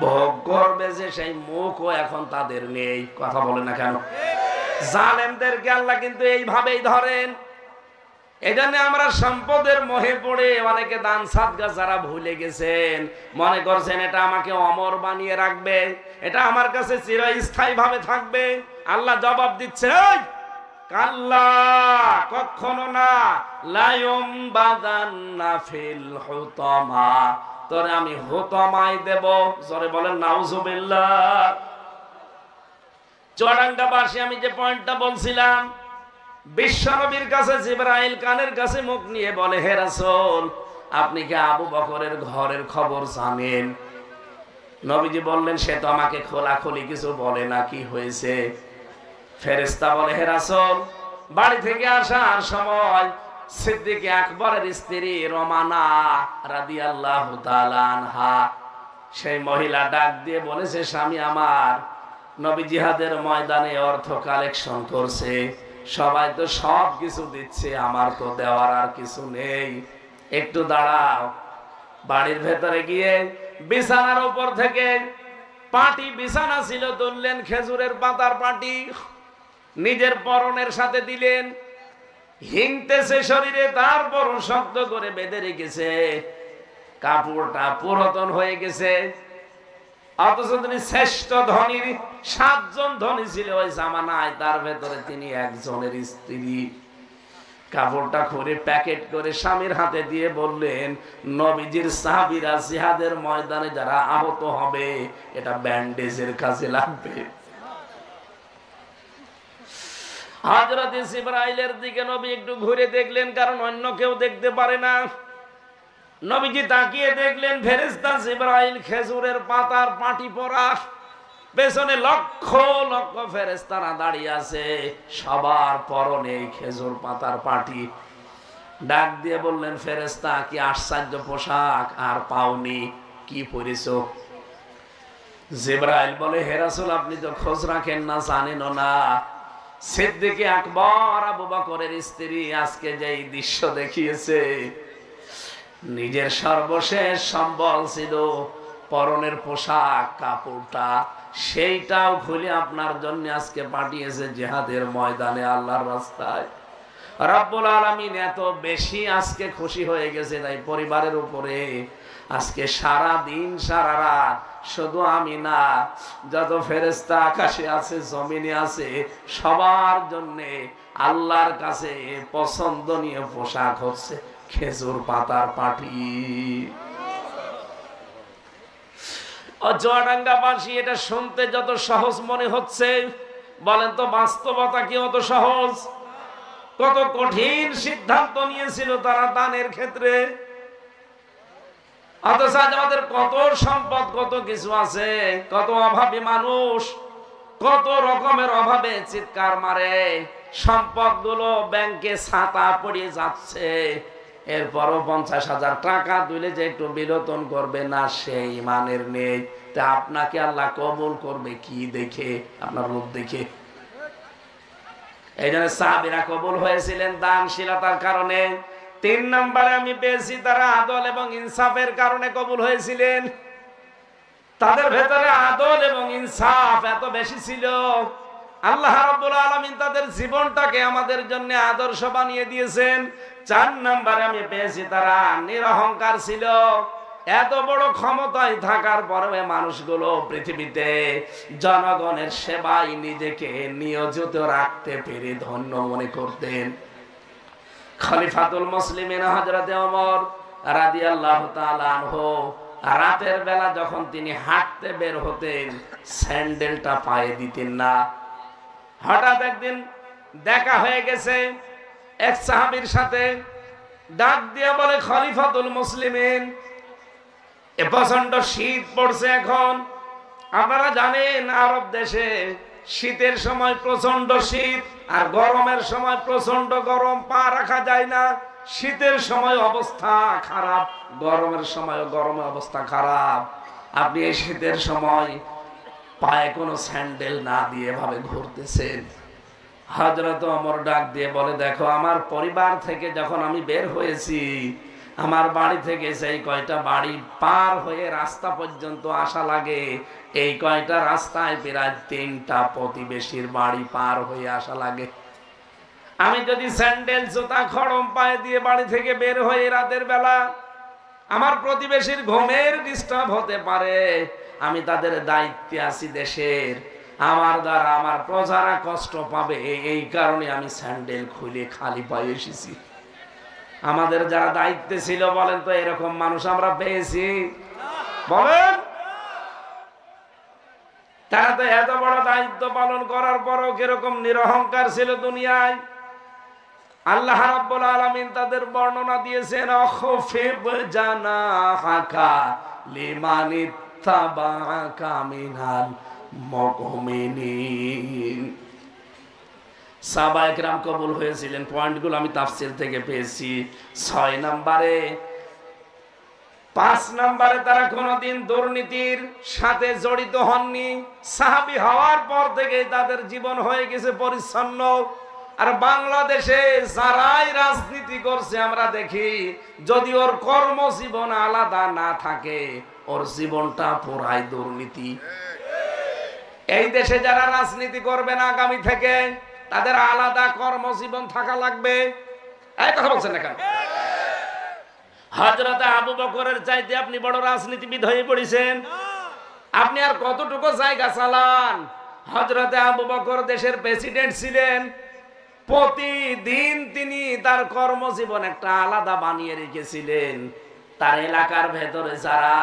Speaker 1: ভোগ করবে যে সেই মুখও এখন তাদের নেই। কথা বলে না কেন? জালেমদেরকে আল্লাহ কিন্তু এইভাবেই ধরেন। এজন্য আমরা সম্পদের মোহে পড়ে অনেকে দান সাদকা যারা ভুলে গেছেন, মনে করছেন এটা আমাকে অমর বানিয়ে রাখবে, এটা আমার কাছে চিরস্থায়ী ভাবে থাকবে। আল্লাহ জবাব দিচ্ছে, কাল্লা, কখনো না, লায়ুম বাদান্না ফিল হুতামা, তোরে আমি হুতামায় দেব। জোরে বলেন নাউজুবিল্লাহ। চুয়াডাঙ্গাবাসী আমি যে পয়েন্টটা বলছিলাম, বিশ্বনবীর কাছে জিবরাইল কানের কাছে মুখ নিয়ে বলে, হে রাসূল, আপনি কি আবু বকরের ঘরের খবর জানেন? নবীজি বললেন, সে তো আমাকে খোলাখুলি কিছু বলে না, কি হয়েছে? ফেরেশতা বলে, হে রাসূল, বাড়ি থেকে আসার সময় সিদ্দিক আকবরের স্ত্রী রমানা রাদিয়াল্লাহু তাআলা আনহা, সেই মহিলা ডাক দিয়ে বলেছে, স্বামী আমার নবী জিহাদের ময়দানে অর্থ কালেকশন করছে, সবাই তো সব কিছু দিচ্ছে, আমার তো দেওয়ার আর কিছু নেই, একটু দাঁড়াও। বাড়ির ভেতরে গিয়ে বিছানার উপর থেকে পাটি, বিছানা ছিল, তুললেন খেজুরের পাতার পাটি, নিজের পরনের সাথে দিলেন, হিংতেছে শরীরে, তারপর শক্ত করে বেঁধে রেখেছে। কাপড়টা পুরাতন হয়ে গেছে, অথচ তিনি শ্রেষ্ঠ ধনীর 7 জন ধনী ছিল ওই জামানায়, তার ভেতরে তিনি একজনের স্ত্রী। কাপড়টা খুলে প্যাকেট করে স্বামীর হাতে দিয়ে বললেন, নবীজির সাহাবীরা জিহাদের ময়দানে যারা আহত হবে, এটা ব্যান্ডেজের কাজে লাগবে। হযরত জিবরাইলের দিকে নবী একটু ঘুরে দেখলেন, কারণ অন্য কেউ দেখতে পারে না। নবীজি তাকিয়ে দেখলেন ফেরেশতা জিবরাইল খেজুরের পাতার পাটি পরা, পেছনে লক্ষ লক্ষ ফেরেশতারা দাঁড়িয়ে আছে, সবার পরনে খেজুর পাতার পাটি। ডাক দিয়ে বললেন, ফেরেশতা, কি আশ্চর্য পোশাক আর পাওনি, কি পরেছো? জিবরাইল বলে, হে রাসূল, আপনি তো খোঁজ রাখেন না, জানেন না, সিদ্দিক আকবর আবু বকরের স্ত্রী আজকে যেই দৃশ্য দেখিয়েছে, নিজের সর্বশেষ সম্বল ছিল পরনের পোশাক, কাপড়টা, সেইটাও খুলে আপনার জন্য আজকে পাঠিয়েছে জিহাদের ময়দানে আল্লাহর রাস্তায়। রব্বুল আলামিন এত বেশি আজকে খুশি হয়ে গেছে, তাই পরিবারের উপরে আজকে সারা দিন সারা রাত শুধু আমি না, যত ফেরেশতা আকাশে আছে জমিনে আছে, সবার জন্য আল্লাহর কাছে পছন্দনীয় পোশাক হচ্ছে খেজুর পাতার পাটি। চুয়াডাঙ্গাবাসী এটা শুনতে যত সহজ মনে হচ্ছে, বলেন তো বাস্তবতা কি অত সহজ? কত কঠিন সিদ্ধান্ত নিয়েছিল তারা দানের ক্ষেত্রে। অথচ আজ আমাদের কত সম্পদ, কত কিছু আছে, কত অভাবী মানুষ, কত রকমের অভাবে চিৎকার মারে, সম্পদগুলো ব্যাংকে ছাতা পড়িয়ে যাচ্ছে, এরপরও 50,000 টাকা দিলে যে একটু বিলোতন করবে না, সেই ইমানের নেই। তা আপনাকে আল্লাহ কবুল করবে কি দেখে? আপনার রূপ দেখে। এই জন্য সাহাবীরা কবুল হয়েছিলেন দানশীলতার কারণে। 3 নম্বরে আমি পেয়েছি তারা আদল এবং ইনসাফের কারণে কবুল হয়েছিলেন। তাদের ভেতরে আদল এবং ইনসাফ এত বেশি ছিল, আল্লাহ রাব্বুল আলামিন তাদের জীবনটাকে আমাদের জন্য আদর্শ বানিয়ে দিয়েছেন। 4 নম্বরে আমি পেয়েছি তারা নিরহংকার ছিল। এত বড় ক্ষমতায় থাকার পরে মানুষগুলো পৃথিবীতে জনগণের সেবায় নিজেকে নিয়োজিত রাখতে পেরে ধন্য মনে করতেন। খলিফাতুল মুসলিমিন হযরতে ওমর রাদিয়াল্লাহু তাআলা আনহু রাতের বেলা যখন তিনি হাঁটতে বের হতেন, স্যান্ডেলটা পায়ে দিতেন না। হঠাৎ একদিন দেখা হয়ে গেছে এক সাহাবীর সাথে, ডাক দিয়ে বলে, খলিফাতুল মুসলিমিন, এ প্রচন্ড শীত পড়ছে এখন। আপনারা জানেন আরব দেশে শীতের সময় প্রচন্ড শীত, আর গরমের সময় প্রচন্ড গরম, পা রাখা যায় না। শীতের সময় অবস্থা খারাপ, গরমের সময় গরমের অবস্থা খারাপ। আপনি এই শীতের সময় পায়ে কোনো স্যান্ডেল না দিয়ে এভাবে ঘুরতেছেন। হযরত ওমর ডাক দিয়ে বলে, দেখো, আমার পরিবার থেকে যখন আমি বের হয়েছি, আমার বাড়ি থেকে সেই কয়টা বাড়ি পার হয়ে রাস্তা পর্যন্ত আসা লাগে, এই কয়টা রাস্তায় প্রায় 3টা প্রতিবেশীর বাড়ি পার হয়ে আসা লাগে। আমি যদি স্যান্ডেল জুতা খড়ম পায়ে দিয়ে বাড়ি থেকে বের হয়ে রাতের বেলা, আমার প্রতিবেশীর ঘুমের ডিস্টার্ব হতে পারে। আমি তাদের দায়িত্বে আছি দেশের, আমার দ্বারা আমার প্রজারা কষ্ট পাবে, এই কারণে আমি স্যান্ডেল খুলে খালি পায়ে এসেছি। আমাদের যারা দায়িত্বে ছিল, বলেন তো এরকম মানুষ আমরা পেয়েছি? বলেন। তারা তো এত বড় দায়িত্ব পালন করার পরও কিরকম নিরহংকার ছিল দুনিয়ায়। আল্লাহ রাব্বুল আলামিন তাদের বর্ণনা দিয়েছেন, আখফিব জানাহাকা লিমানিত্তাবাআকা মিনাল মুমিনিন। সাহাবায়ে কেরাম কবুল হয়েছিলেন। পয়েন্টগুলো আমি তাফসীর থেকে পেয়েছি। 6 নম্বরে, 5 নম্বরে তারা কোনোদিন দুর্নীতির সাথে জড়িত হননি। সাহাবী হওয়ার পর থেকে তাদের জীবন হয়ে গেছে পরিচ্ছন্ন। আর বাংলাদেশে যারাই রাজনীতি করছে আমরা দেখি, যদি ওর কর্মজীবন আলাদা না থাকে, ওর জীবনটা পুরাই দুর্নীতি। এই দেশে যারা রাজনীতি করবেন আগামী থেকে, তাদের আলাদা কর্মজীবন থাকা লাগবে। এই কথা বলছেন না কেন? হযরত আবু বকরের চাইতে আপনি বড় রাজনীতিবিদ হয়ে পড়েছেন। আপনি আর কতটুকু জায়গা চালান? হযরত আবু বকর দেশের প্রেসিডেন্ট ছিলেন। প্রতিদিন তিনি তার কর্মজীবন একটা আলাদা বানিয়ে রেখেছিলেন। তার এলাকার ভেতরে যারা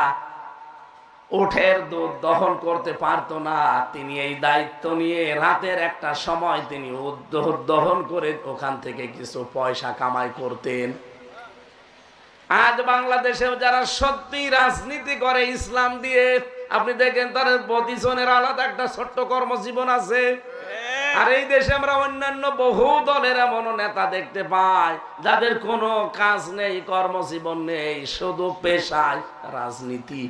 Speaker 1: উটের দুধ দহন করতে পারতো না, তিনি এই দায়িত্ব নিয়ে রাতের একটা সময় তিনি দুধ দহন করে ওখান থেকে কিছু পয়সা কামাই করতেন। আজ বাংলাদেশেও যারা সত্যি রাজনীতি করে ইসলাম দিয়ে, আপনি দেখেন তার প্রতিজনের আলাদা একটা ছোট্ট কর্মজীবন আছে। আর এই দেশে আমরা অন্যান্য বহু দলের এমন নেতা দেখতে পাই যাদের কোনো কাজ নেই, কর্মজীবন নেই, শুধু পেশায় রাজনীতি।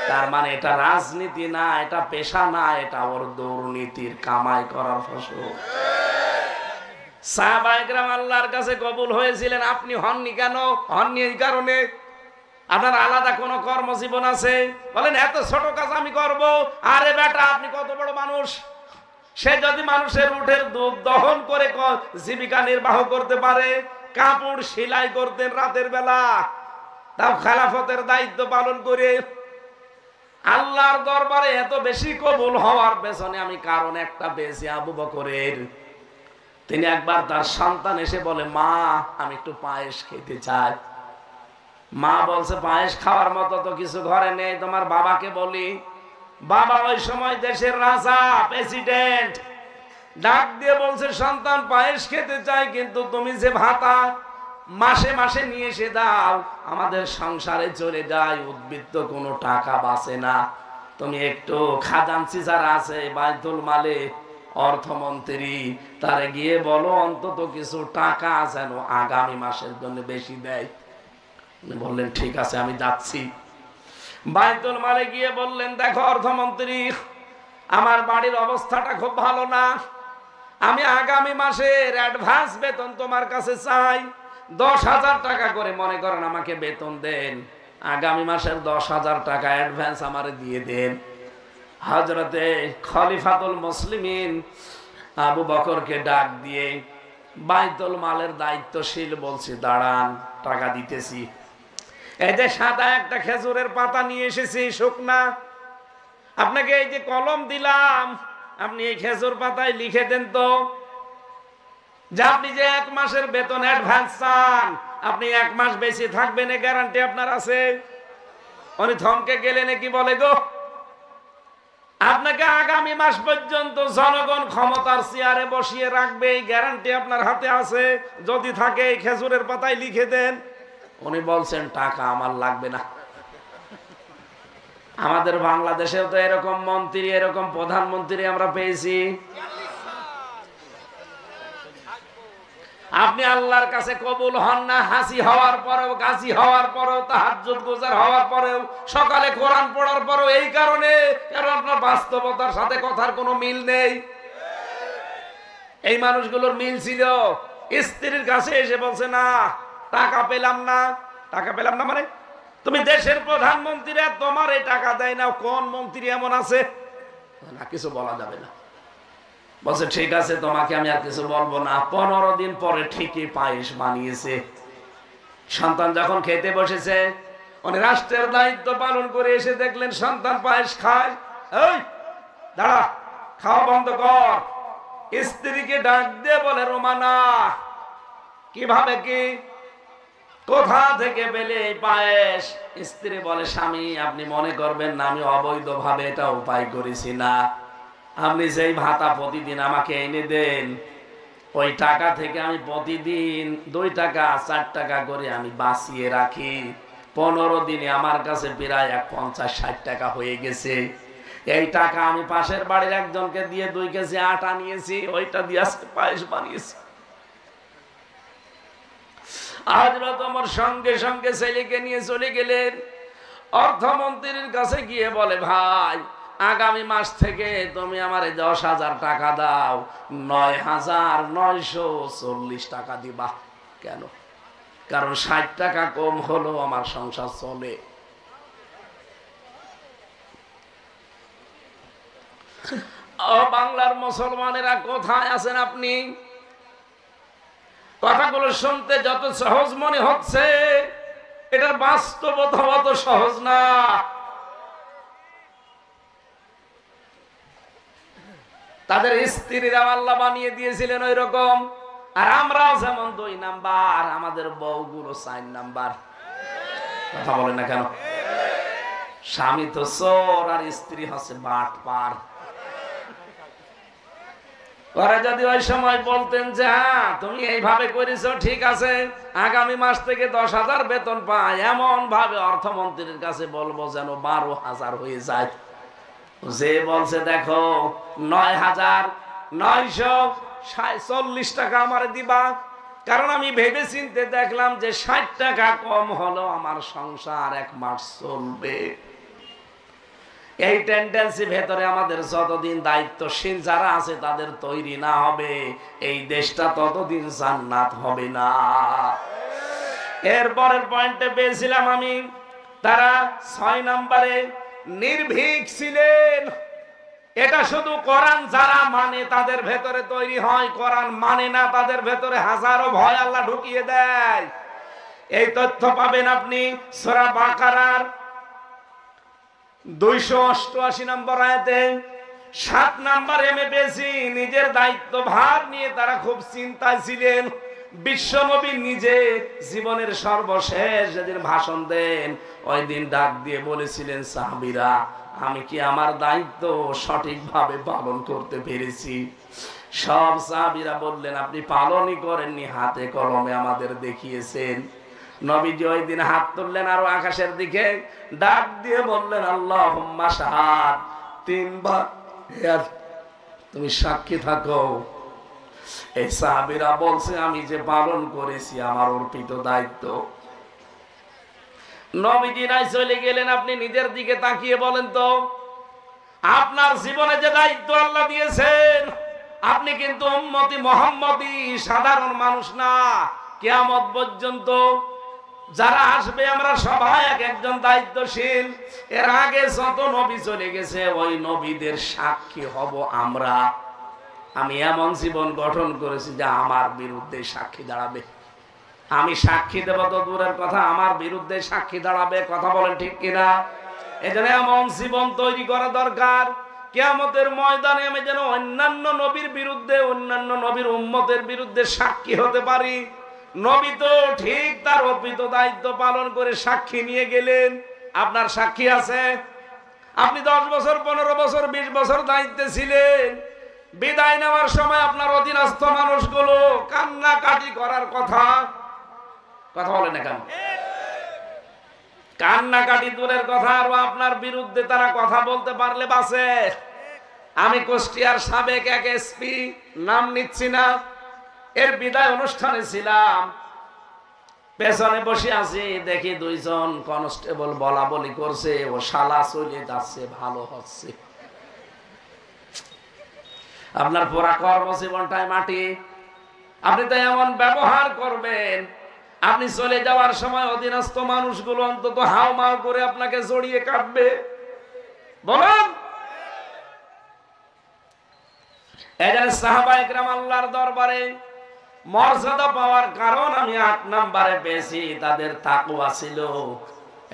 Speaker 1: তার মানে এটা রাজনীতি না, এটা পেশা না, এটা ওর দুর্নীতির কামাই করার ফসল। সাহাবায়ে কেরাম আল্লাহর কাছে কবুল হয়েছিলেন। আপনি হননি কেন? হননি এই কারণে আপনার আলাদা কোনো কর্মজীবন আছে। বলেন এত ছোট কাজ আমি করব? আরে বেটা, আপনি কত বড় মানুষ। সে যদি মানুষের উটের দুধ দহন করে জীবিকা নির্বাহ করতে পারে, কাপড় সেলাই করতেন রাতের বেলা, তাও খেলাফতের দায়িত্ব পালন করে। আল্লাহর দরবারে এত বেশি কবুল হওয়ার পেছনে আমি কারণ একটা পেয়েছি আবু বকরের। তিনি একবার তার সন্তান এসে বলে, মা আমি একটু পায়েস খেতে চাই। মা বলছে, পায়েস খাওয়ার মতো তো কিছু ঘরে নেই, তোমার বাবাকে বলি। বাবা ওই সময় দেশের রাজা, প্রেসিডেন্ট। ডাক দিয়ে বলছে, সন্তান পায়েস খেতে চাই, কিন্তু তুমি যে ভাতা মাসে মাসে নিয়ে এসে দাও, আমাদের সংসারে চলে যায়, উদ্বৃত্ত কোনো টাকা বাঁচে না। তুমি একটু খাজানচি যারা আছে বাইতুল মালে, অর্থমন্ত্রী, তারে গিয়ে বলো অন্তত কিছু টাকা যেন আগামী মাসের জন্য বেশি দেয়। বললেন ঠিক আছে, আমি যাচ্ছি। বাইতুল মালে গিয়ে বললেন, দেখো অর্থমন্ত্রী, আমার বাড়ির অবস্থাটা খুব ভালো না, আমি আগামী মাসের অ্যাডভান্স বেতন তোমার কাছে চাই। 10,000 টাকা করে মনে করেন আমাকে বেতন দেন, আগামী মাসের 10,000 টাকা অ্যাডভান্স আমারে দিয়ে দেন। হযরতে খলিফাতুল মুসলিমিন আবু বকরকে ডাক দিয়ে বাইতুল মালের দায়িত্বশীল বলছে, দাঁড়ান, টাকা দিতেছি। এই যে সাদা একটা খেজুরের পাতা নিয়ে এসেছি শুকনা, আপনাকে এই যে কলম দিলাম, আপনি এই খেজুর পাতায় লিখে দেন তো যে আপনি যে 1 মাসের বেতন অ্যাডভান্স চান, আপনি 1 মাস বেশি থাকবেন, এ গ্যারান্টি আপনার আছে? উনি থমকে গেলেন, কি বলে গো, আপনাকে আগামী মাস পর্যন্ত জনগণ ক্ষমতার চেয়ারে বসিয়ে রাখবে, এই গ্যারান্টি আপনার হাতে আছে? যদি থাকে এই খেজুরের পাতায় লিখে দেন। উনি বলছেন টাকা আমার লাগবে না। আমাদের বাংলাদেশেও তো এরকম মন্ত্রী, এরকম প্রধানমন্ত্রী আমরা পেয়েছি। আপনি আল্লাহর কাছে কবুল হন না, হাসি হওয়ার পরেও, গাছি হওয়ার পরেও, তাহাজ্জুদ গুজার হওয়ার পরেও, সকালে কোরআন পড়ার পরেও, এই কারণে কারণ আপনার বাস্তবতার সাথে কথার কোনো মিল নেই। এই মানুষগুলোর মিল ছিল। স্ত্রীর কাছে এসে বলছে না টাকা পেলাম না। টাকা পেলাম না মানে তুমি দেশের প্রধানমন্ত্রীরা তোমার এই টাকা দেয় না, কোন মন্ত্রী এমন আছে? না, কিছু বলা যাবে না। বলছে ঠিক আছে, তোমাকে আমি আর কিছু বলবো না। 15 দিন পরে ঠিকই পায়েস বানিয়েছে। সন্তান যখন খেতে বসেছে, উনি রাষ্ট্রের দায়িত্ব পালন করে এসে দেখলেন সন্তান পায়েস খায়। এই দাঁড়া, খাওয়া বন্ধ কর। স্ত্রীকে ডাক দিয়ে বলে রোমানা, কিভাবে কি, কোথা থেকে পেলে এই পায়েস? স্ত্রী বলে স্বামী, আপনি মনে করবেন না আমি অবৈধভাবে এটা উপায় করেছি, না। আপনি যেই ভাতা প্রতিদিন আমাকে এনে দেন, ওই টাকা থেকে আমি প্রতিদিন 2 টাকা 4 টাকা করে আমি বাঁচিয়ে রাখি। 15 দিনে আমার কাছে প্রায় 50-60 টাকা হয়ে গেছে। এই টাকা আমি পাশের বাড়ির একজনকে দিয়ে 2 কেজি আটা নিয়েছি, ওইটা দিয়ে আজকে পায়েস বানিয়েছি। হযরত ওমর সঙ্গে সঙ্গে ছেলেকে নিয়ে চলে গেলেন। অর্থমন্ত্রীর কাছে গিয়ে বলে, ভাই আগামী মাস থেকে তুমি আমারে 10,000 টাকা দাও, 9,940 টাকা দিবা। কেন? কারণ 60 টাকা কম হলো আমার সংসার চলে। ও বাংলার মুসলমানেরা কোথায় আছেন আপনি? কথাগুলো শুনতে যত সহজ মনে হচ্ছে, এটার বাস্তবতা অত সহজ না। তাদের স্ত্রীরা আল্লাহ বানিয়ে দিয়েছিলেন ওই রকম, আর আমরাও যেমন 2 নাম্বার, আমাদের বউগুলো 4 নাম্বার। কথা বলেন না কেন? স্বামী তো চোর আর স্ত্রী হচ্ছে বাটপার। ওরা যদি ওই সময় বলতেন যে হ্যাঁ তুমি এইভাবে করেছো, ঠিক আছে, আগামী মাস থেকে 10,000 বেতন পায়, এমন ভাবে অর্থমন্ত্রীর কাছে বলবো যেন 12,000 হয়ে যায়। যে বলছে দেখো 9,940 টাকা আমার দিবা, কারণ আমি ভেবে চিনতে দেখলাম যে 60 টাকা কম হলো আমার সংসার 1 মাস চলবে। এই টেন্ডেন্সি ভেতরে আমাদের যতদিন দায়িত্বশীল যারা আছে তাদের তৈরি না হবে, এই দেশটা ততদিন জান্নাত হবে না। এরপরের পয়েন্টে পেয়েছিলাম আমি, তারা 6 নম্বরে নির্ভীক ছিলেন। এটা শুধু কোরআন যারা মানে তাদের ভেতরে তৈরি হয়, কোরআন মানে না তাদের ভেতরে হাজারো ভয় আল্লাহ ঢুকিয়ে দেয়। এই তথ্য পাবেন আপনি সূরা বাকারার 288 নম্বর আয়াতে। 7 নম্বর এমে পেয়েছি, নিজের দায়িত্ব ভার নিয়ে তারা খুব চিন্তায় ছিলেন। বিশ্বনবী নিজে জীবনের সর্বশেষ যেদিন ভাষণ দেন, ওই দিন ডাক দিয়ে বলেছিলেন, সাহাবীরা আমি কি আমার দায়িত্ব সঠিকভাবে পালন করতে পেরেছি? সব সাহাবীরা বললেন আপনি পালনই করেননি, হাতে কলমে আমাদের দেখিয়েছেন। নবীজি ওই দিন হাত তুললেন আর আকাশের দিকে ডাক দিয়ে বললেন, আল্লাহুম্মা শাহাদ, 3 বার তুমি সাক্ষী থাকো। এই সাহাবীরা বলছে আমি যে পালন করেছি আমার অর্পিত দায়িত্ব। নবীজি নাই চলে গেলেন, আপনি নিজের দিকে তাকিয়ে বলেন তো, আপনার জীবনে যে দায়িত্ব আল্লাহ দিয়েছেন, আপনি কিন্তু উম্মতি মুহাম্মদী, সাধারণ মানুষ না। কিয়ামত পর্যন্ত যারা আসবে আমরা সবাই এক একজন দায়িত্বশীল। এর আগে যত নবী চলে গেছে ওই নবীদের সাক্ষী হব আমরা। আমি এমন জীবন গঠন করেছি যা আমার বিরুদ্ধে সাক্ষী দাঁড়াবে। আমি সাক্ষী দেব তো দূরের কথা, আমার বিরুদ্ধে সাক্ষী দাঁড়াবে। কথা বলেন ঠিক কিনা? এজন্য এমন জীবন তৈরি করা দরকার, কিয়ামতের ময়দানে আমি যেন অন্যান্য নবীর বিরুদ্ধে, অন্যান্য নবীর উম্মতের বিরুদ্ধে সাক্ষী হতে পারি। নবী তো ঠিক তার অর্পিত দায়িত্ব পালন করে সাক্ষী নিয়ে গেলেন। আপনার সাক্ষী আছে? আপনি 10 বছর, 15 বছর, 20 বছর দায়িত্বে ছিলেন। বিদায় নেওয়ার সময় আপনার অধীনস্থ মানুষগুলো কান্নাকাটি করার কথা বলে না কেন? কান্নাকাটি দূরের কথা, আর আপনার বিরুদ্ধে তারা কথা বলতে পারলে বাঁচে। আমি কুষ্টিয়ার সাবেক এক এসপি, নাম নিচ্ছি না, এর বিদায় অনুষ্ঠানে ছিলাম। পেছনে বসে আছি, দেখি 2 জন কনস্টেবল বলা বলি করছে, ও শালা চলে যাচ্ছে, ভালো হচ্ছে। আপনার পুরা কর্মজীবনটাই মাটি। আপনি তো এমন ব্যবহার করবেন, আপনি চলে যাওয়ার সময় অধীনস্থ মানুষগুলো অন্তত হাও মাও করে আপনাকে জড়িয়ে কাটবে। বলুন, এজন্য সাহাবায়ে কেরাম আল্লাহর দরবারে মর্যাদা পাওয়ার কারণ আমি 8 নম্বরে পেয়েছি, তাদের তাকওয়া ছিল।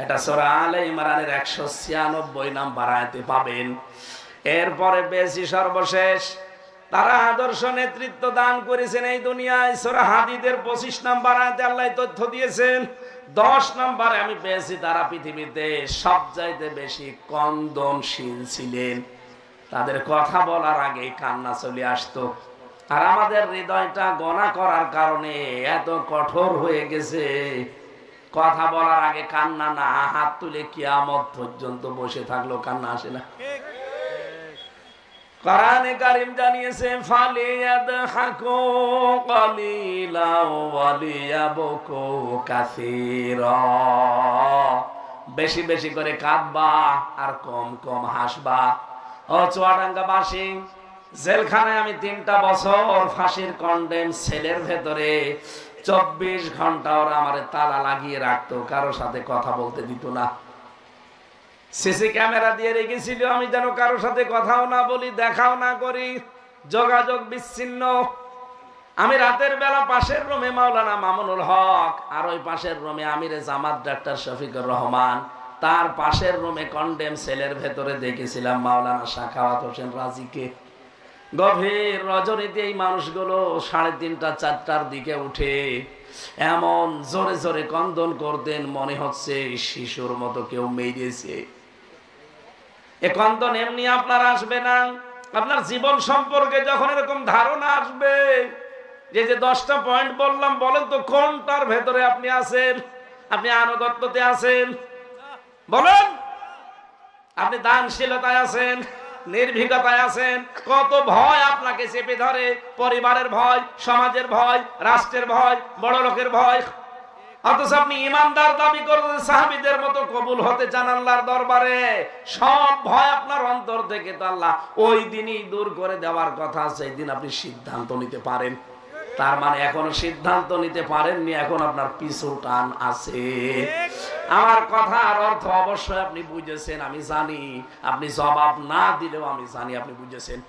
Speaker 1: এটা সূরা আলে ইমরানের 196 নম্বর আয়াতে পাবেন। এরপরে পেয়েছি সর্বশেষ, তারা আদর্শ নেতৃত্ব দান করেছেন এই দুনিয়ায়। সূরা হাদীদের 25 নম্বর আয়াতে আল্লাহ তথ্য দিয়েছেন। 10 নম্বরে আমি পেয়েছি, তারা পৃথিবীতে সবচাইতে বেশি কন্দনশীল ছিলেন। তাদের কথা বলার আগে কান্না চলে আসতো। আর আমাদের হৃদয়টা গোনা করার কারণে এত কঠোর হয়ে গেছে, কথা বলার আগে কান্না না, হাত তুলে কিয়ামত পর্যন্ত বসে থাকলেও কান্না আসে না। কোরআনে কারীম জানিয়েছে, ফালিয়াদহাকু ক্বালিলা ওয়া লিয়াবকু কাসীরা। বেশি বেশি করে কাঁদবা আর কম কম হাসবা। ও চুয়াডাঙ্গাবাসী, জেলখানায় আমি 3টা বছর ফাঁসির কন্ডেম সেলের ভেতরে 24 ঘন্টা ওরা আমারে তালা লাগিয়ে রাখতো, কারোর সাথে কথা বলতে দিত না। সিসি ক্যামেরা দিয়ে রেখেছিল, আমি যেন কারোর সাথে কথাও না বলি, দেখাও না করি, যোগাযোগ বিচ্ছিন্ন। আমি রাতের বেলা পাশের রুমে মাওলানা মামুনুল হক, আর ওই পাশের রুমে আমিরে জামাত ডাক্তার শফিকুর রহমান, তার পাশের রুমে কন্ডেম সেলের ভেতরে দেখেছিলাম মাওলানা সাখাওয়াত হোসেন রাজিকে। গভীর রজনীতে এই মানুষগুলো 3:30 4টার দিকে উঠে এমন জোরে জোরে কন্দন করতেন, মনে হচ্ছে শিশুর মতো কেউ মেরেছে। এ কন্দন এমনি আপনার আসবে না। আপনার জীবন সম্পর্কে যখন এরকম ধারণা আসবে, যে 10টা পয়েন্ট বললাম, বলেন তো কোনটার ভেতরে আপনি আছেন? আপনি আনুগত্যতে আছেন? বলেন, আপনি দানশীলতায় আছেন, নির্ভীকতায় আছেন? কত ভয় আপনাকে চেপে ধরে, পরিবারের ভয়, সমাজের ভয়, রাষ্ট্রের ভয়, বড় লোকের ভয়। অথচ আপনি ইমানদার দাবি করতে সাহাবীদের মতো কবুল হতে চান আল্লাহর দরবারে। সব ভয় আপনার অন্তর থেকে তো আল্লাহ ওই দিনই দূর করে দেওয়ার কথা। সেই দিন আপনি সিদ্ধান্ত নিতে পারেন। তার মানে এখনো সিদ্ধান্ত নিতে পারেননি, এখন আপনার পিছু টান আছে। আমার কথার অর্থ অবশ্যই আপনি বুঝেছেন, আমি জানি। আপনি জবাব না দিলেও আমি জানি আপনি বুঝেছেন।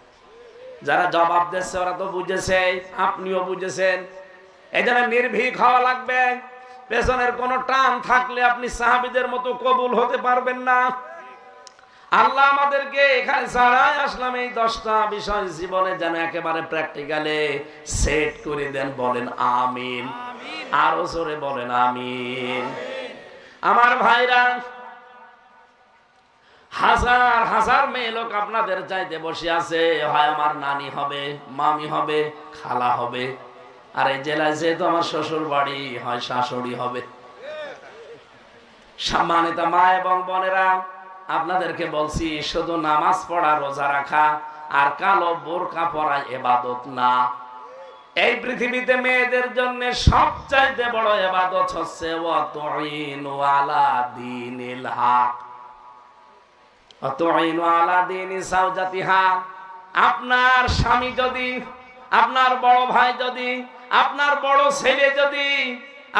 Speaker 1: যারা জবাব দিচ্ছে ওরা তো বুঝেছে, আপনিও বুঝেছেন। এই জন্য নির্ভীক হওয়া লাগবে। পেছনের কোনো টান থাকলে আপনি সাহাবীদের মতো কবুল হতে পারবেন না। আল্লাহ আমাদেরকে এখানে ছাড়াই আসলাম এই 10টা বিষয় জীবনে যেন একেবারে প্র্যাকটিক্যালে সেট করে দেন। বলেন আমিন। আরো জোরে বলেন আমিন। আমার ভাইরা, হাজার হাজার মেয়ে লোক আপনাদের চাইতে বসে আছে। হয় আমার নানি হবে, মামি হবে, খালা হবে, আর এই জেলায় যেহেতু আমার শ্বশুর বাড়ি, হয় শাশুড়ি হবে। সম্মানিত মা এবং বোনেরা, আপনাদেরকে বলছি, শুধু নামাজ পড়া, রোজা রাখা আর কালো বোরকা পরা ইবাদত না। এই পৃথিবীতে মেয়েদের জন্য সবচাইতে বড় ইবাদত হচ্ছে ওয়াতুইনু আলা দীনিল হক। ওয়াতুইনু আলা দীনি যাওজাতিহা। আপনার স্বামী যদি, আপনার বড় ভাই যদি, আপনার বড় ছেলে যদি,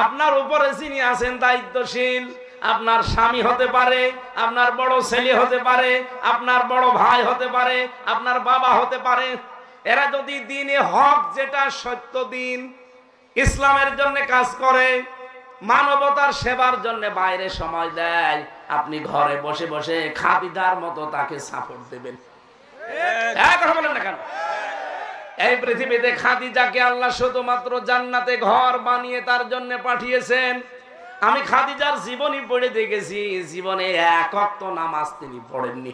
Speaker 1: আপনার উপরে যিনি আছেন দায়িত্বশীল, আপনার স্বামী হতে পারে, আপনার বড় ছেলে হতে পারে, আপনার বড় ভাই হতে পারে, আপনার বাবা হতে পারে, এরা যদি দিনে হক, যেটা সত্য দিন, ইসলামের জন্য কাজ করে, মানবতার সেবার জন্য বাইরে সময় দেয়, আপনি ঘরে বসে বসে খাদিজার মতো তাকে সাপোর্ট দেবেন? কথা বলেন না কেন? এই পৃথিবীতে খাদিজাকে আল্লাহ শুধুমাত্র জান্নাতে ঘর বানিয়ে তার জন্য পাঠিয়েছেন। আমি খাদিজার জীবনী পড়ে দেখেছি, জীবনে এক ওয়াক্ত নামাজ তিনি পড়েননি,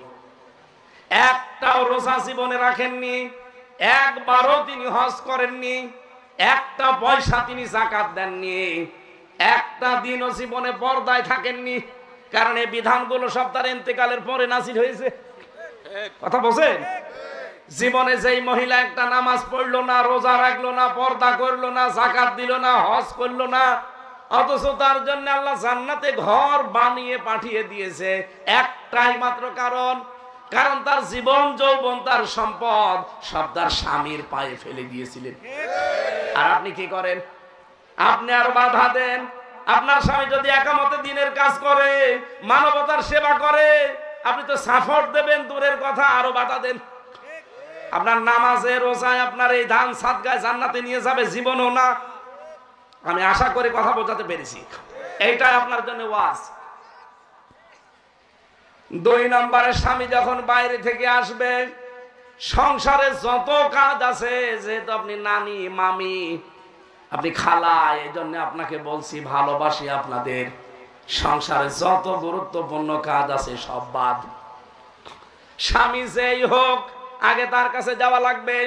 Speaker 1: একটাও রোজা জীবনে রাখেননি, একবারও তিনি হজ করেননি, একটা পয়সা তিনি যাকাত দেননি, একটা দিনও জীবনে পর্দায় থাকেননি। কারণ এই বিধানগুলো সব তার ইন্তেকালের পরে নাযিল হয়েছে। কথা বলছেন? জীবনে যেই মহিলা একটা নামাজ পড়লো না, রোজা রাখলো না, পর্দা করলো না, যাকাত দিল না, হজ করলো না, অথচ তার জন্য আল্লাহ জান্নাতে ঘর বানিয়ে পাঠিয়ে দিয়েছে, একটাই মাত্র কারণ তার জীবন যৌবন তার সম্পদ সব তার স্বামীর পায়ে ফেলে দিয়েছিলেন। আর আপনি কি করেন? আপনি আর বাধা দেন। আপনার স্বামী যদি একামতে দিনের কাজ করে, মানবতার সেবা করে, আপনি তো সাপোর্ট দেবেন দূরের কথা, আরো বাধা দেন। আপনার নামাজে রোজায় আপনার এই দান সাদগায় জান্নাতে নিয়ে যাবে, জীবনও না। আমি আশা করি কথা বোঝাতে পেরেছি। এইটাই আপনার জন্য ওয়াজ। 2 নম্বরে, স্বামী যখন বাইরে থেকে আসবে, সংসারে যত কাজ আছে, যেহেতু আপনি নানি, মামি, আপনি খালা, এই জন্য আপনাকে বলছি ভালোবাসি আপনাদের, সংসারে যত গুরুত্বপূর্ণ কাজ আছে সব বাদ। স্বামী যেই হোক আগে তার কাছে যাওয়া লাগবে,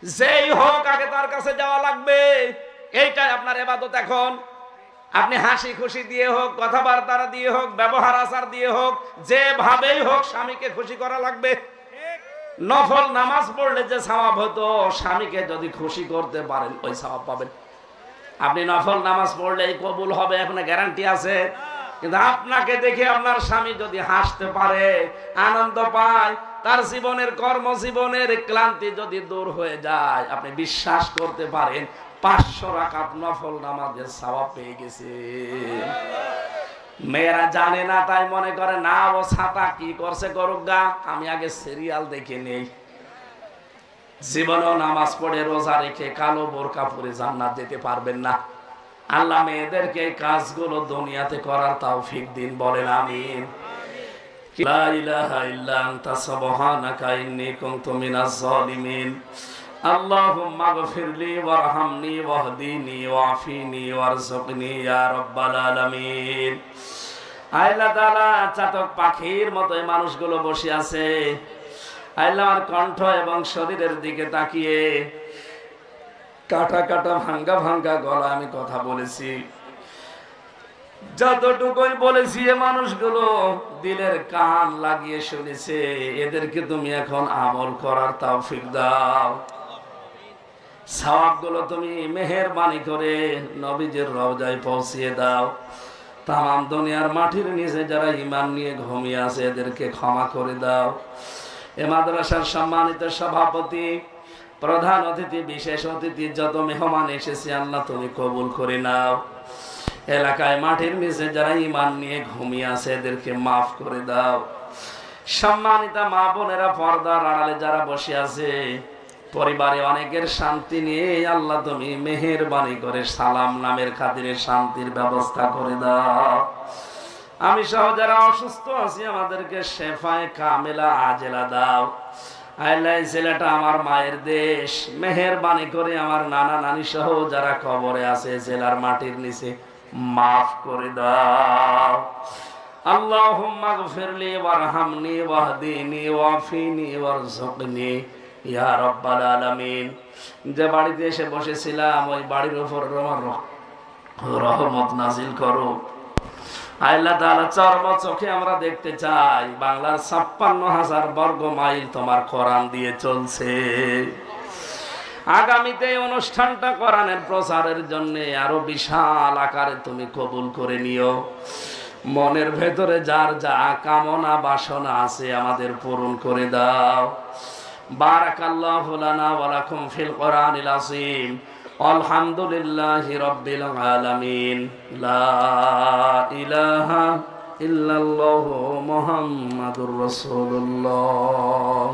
Speaker 1: যেই হোক আগে তার কাছে যাওয়া লাগবে। এইটাই আপনার ইবাদত। এখন আপনি হাসি খুশি দিয়ে হোক, কথাবার্তা দিয়ে হোক, ব্যবহার আচার দিয়ে হোক, যেভাবেই হোক স্বামীকে খুশি করা লাগবে। নফল নামাজ পড়লে যে সওয়াব হতো, স্বামীকে যদি খুশি করতে পারেন ওই সওয়াব পাবেন। আপনি নফল নামাজ পড়লেই কবুল হবে এখন গ্যারান্টি আছে, কিন্তু আপনাকে দেখে আপনার স্বামী যদি হাসতে পারে, আনন্দ পায়, তার জীবনের কর্মজীবনের ক্লান্তি যদি দূর হয়ে যায়, আপনি বিশ্বাস করতে পারেন 500 রাকাত নফল নামাজের সওয়াব পেয়ে গেছে। মেয়েরা জানে না, তাই মনে করে না ও ছাতা কি করছে করুক গা, আমি আগে সিরিয়াল দেখে নেই। জীবনেও নামাজ পড়ে রোজা রেখে কালো বোরকা পরে জান্নাত যেতে পারবেন না। আল্লাহ মেয়েদেরকে এই কাজগুলো দুনিয়াতে করার তৌফিক দিন, বলেন আমিন। লা ইলাহা ইল্লা আনতা সুবহানাকা ইন্নী কুনতু মিনাজ জালিমিন। আল্লাহুম্মা গফিরলি ওয়ারহামনি ওয়াহদিনি ওয়াফিনি ওয়ারযুকনি ইয়া রাব্বাল আলামিন। আল্লাহ তাআলা চাতক পাখির মতো এই মানুষগুলো বসে আছে। আল্লাহ আমার কণ্ঠ এবং শরীরের দিকে তাকিয়ে কাটা কাটা ভাঙ্গা ভাঙ্গা গলা আমি কথা বলেছি, যতটুকুই বলেছি এ মানুষগুলো দিলের কান লাগিয়ে শুনেছে। এদেরকে তুমি এখন আমল করার তৌফিক দাও। সওয়াবগুলো তুমি মেহেরবানি করে নবীজির রওজায় পৌঁছিয়ে দাও। তামাম দুনিয়ার মাটির নিচে যারা ঈমান নিয়ে ঘুমিয়ে আছে এদেরকে ক্ষমা করে দাও। এ মাদ্রাসার সম্মানিত সভাপতি, প্রধান অতিথি, বিশেষ অতিথি, যত মেহমান এসেছে আল্লাহ তুমি কবুল করে নাও। এলাকায় মাটির নিচে যারা ঈমান নিয়ে ঘুমিয়ে আছে এদেরকে মাফ করে দাও। সম্মানিতা মা বোনেরা, পর্দার আড়ালে যারা বসে আছে, পরিবারে অনেকের শান্তি নিয়ে আল্লাহ তুমি মেহেরবানি করে সালাম নামের খাতিরে শান্তির ব্যবস্থা করে দাও। আমি সহ যারা অসুস্থ আছি আমাদেরকে শেফায়ে কামেলা আজেলা দাও। আল্লাহ জেলাটা আমার মায়ের দেশ, মেহেরবানি করে আমার নানা নানি সহ যারা কবরে আছে জেলার মাটির নিচে মাফ করে দাও। আল্লাহুম্মা গফিরলি ওয়ারহামনি ওয়াহদিনি ওয়াফিনি ওয়ারযুকনি ইয়া রাব্বাল আলামিন। যে বাড়িতে এসে বসেছিলাম ওই বাড়ির উপর রহমত নাজিল করো। আল্লাহ তাআলা চর্ম চোখে আমরা দেখতে চাই বাংলার ৫৬,০০০ বর্গ মাইল তোমার কোরআন দিয়ে চলছে। আগামীতে অনুষ্ঠানটা কোরআনের প্রচারের জন্য আরো বিশাল আকারে তুমি কবুল করে নিও। মনের ভেতরে যার যা কামনা বাসনা আছে আমাদের পূরণ করে দাও। বারাকাল্লাহু লানা ওয়া লাকুম ফিল কোরআনিল আযীম। আলহামদুলিল্লাহি রাব্বিল আলামিন। লা ইলাহা ইল্লাল্লাহু মুহাম্মাদুর রাসূলুল্লাহ।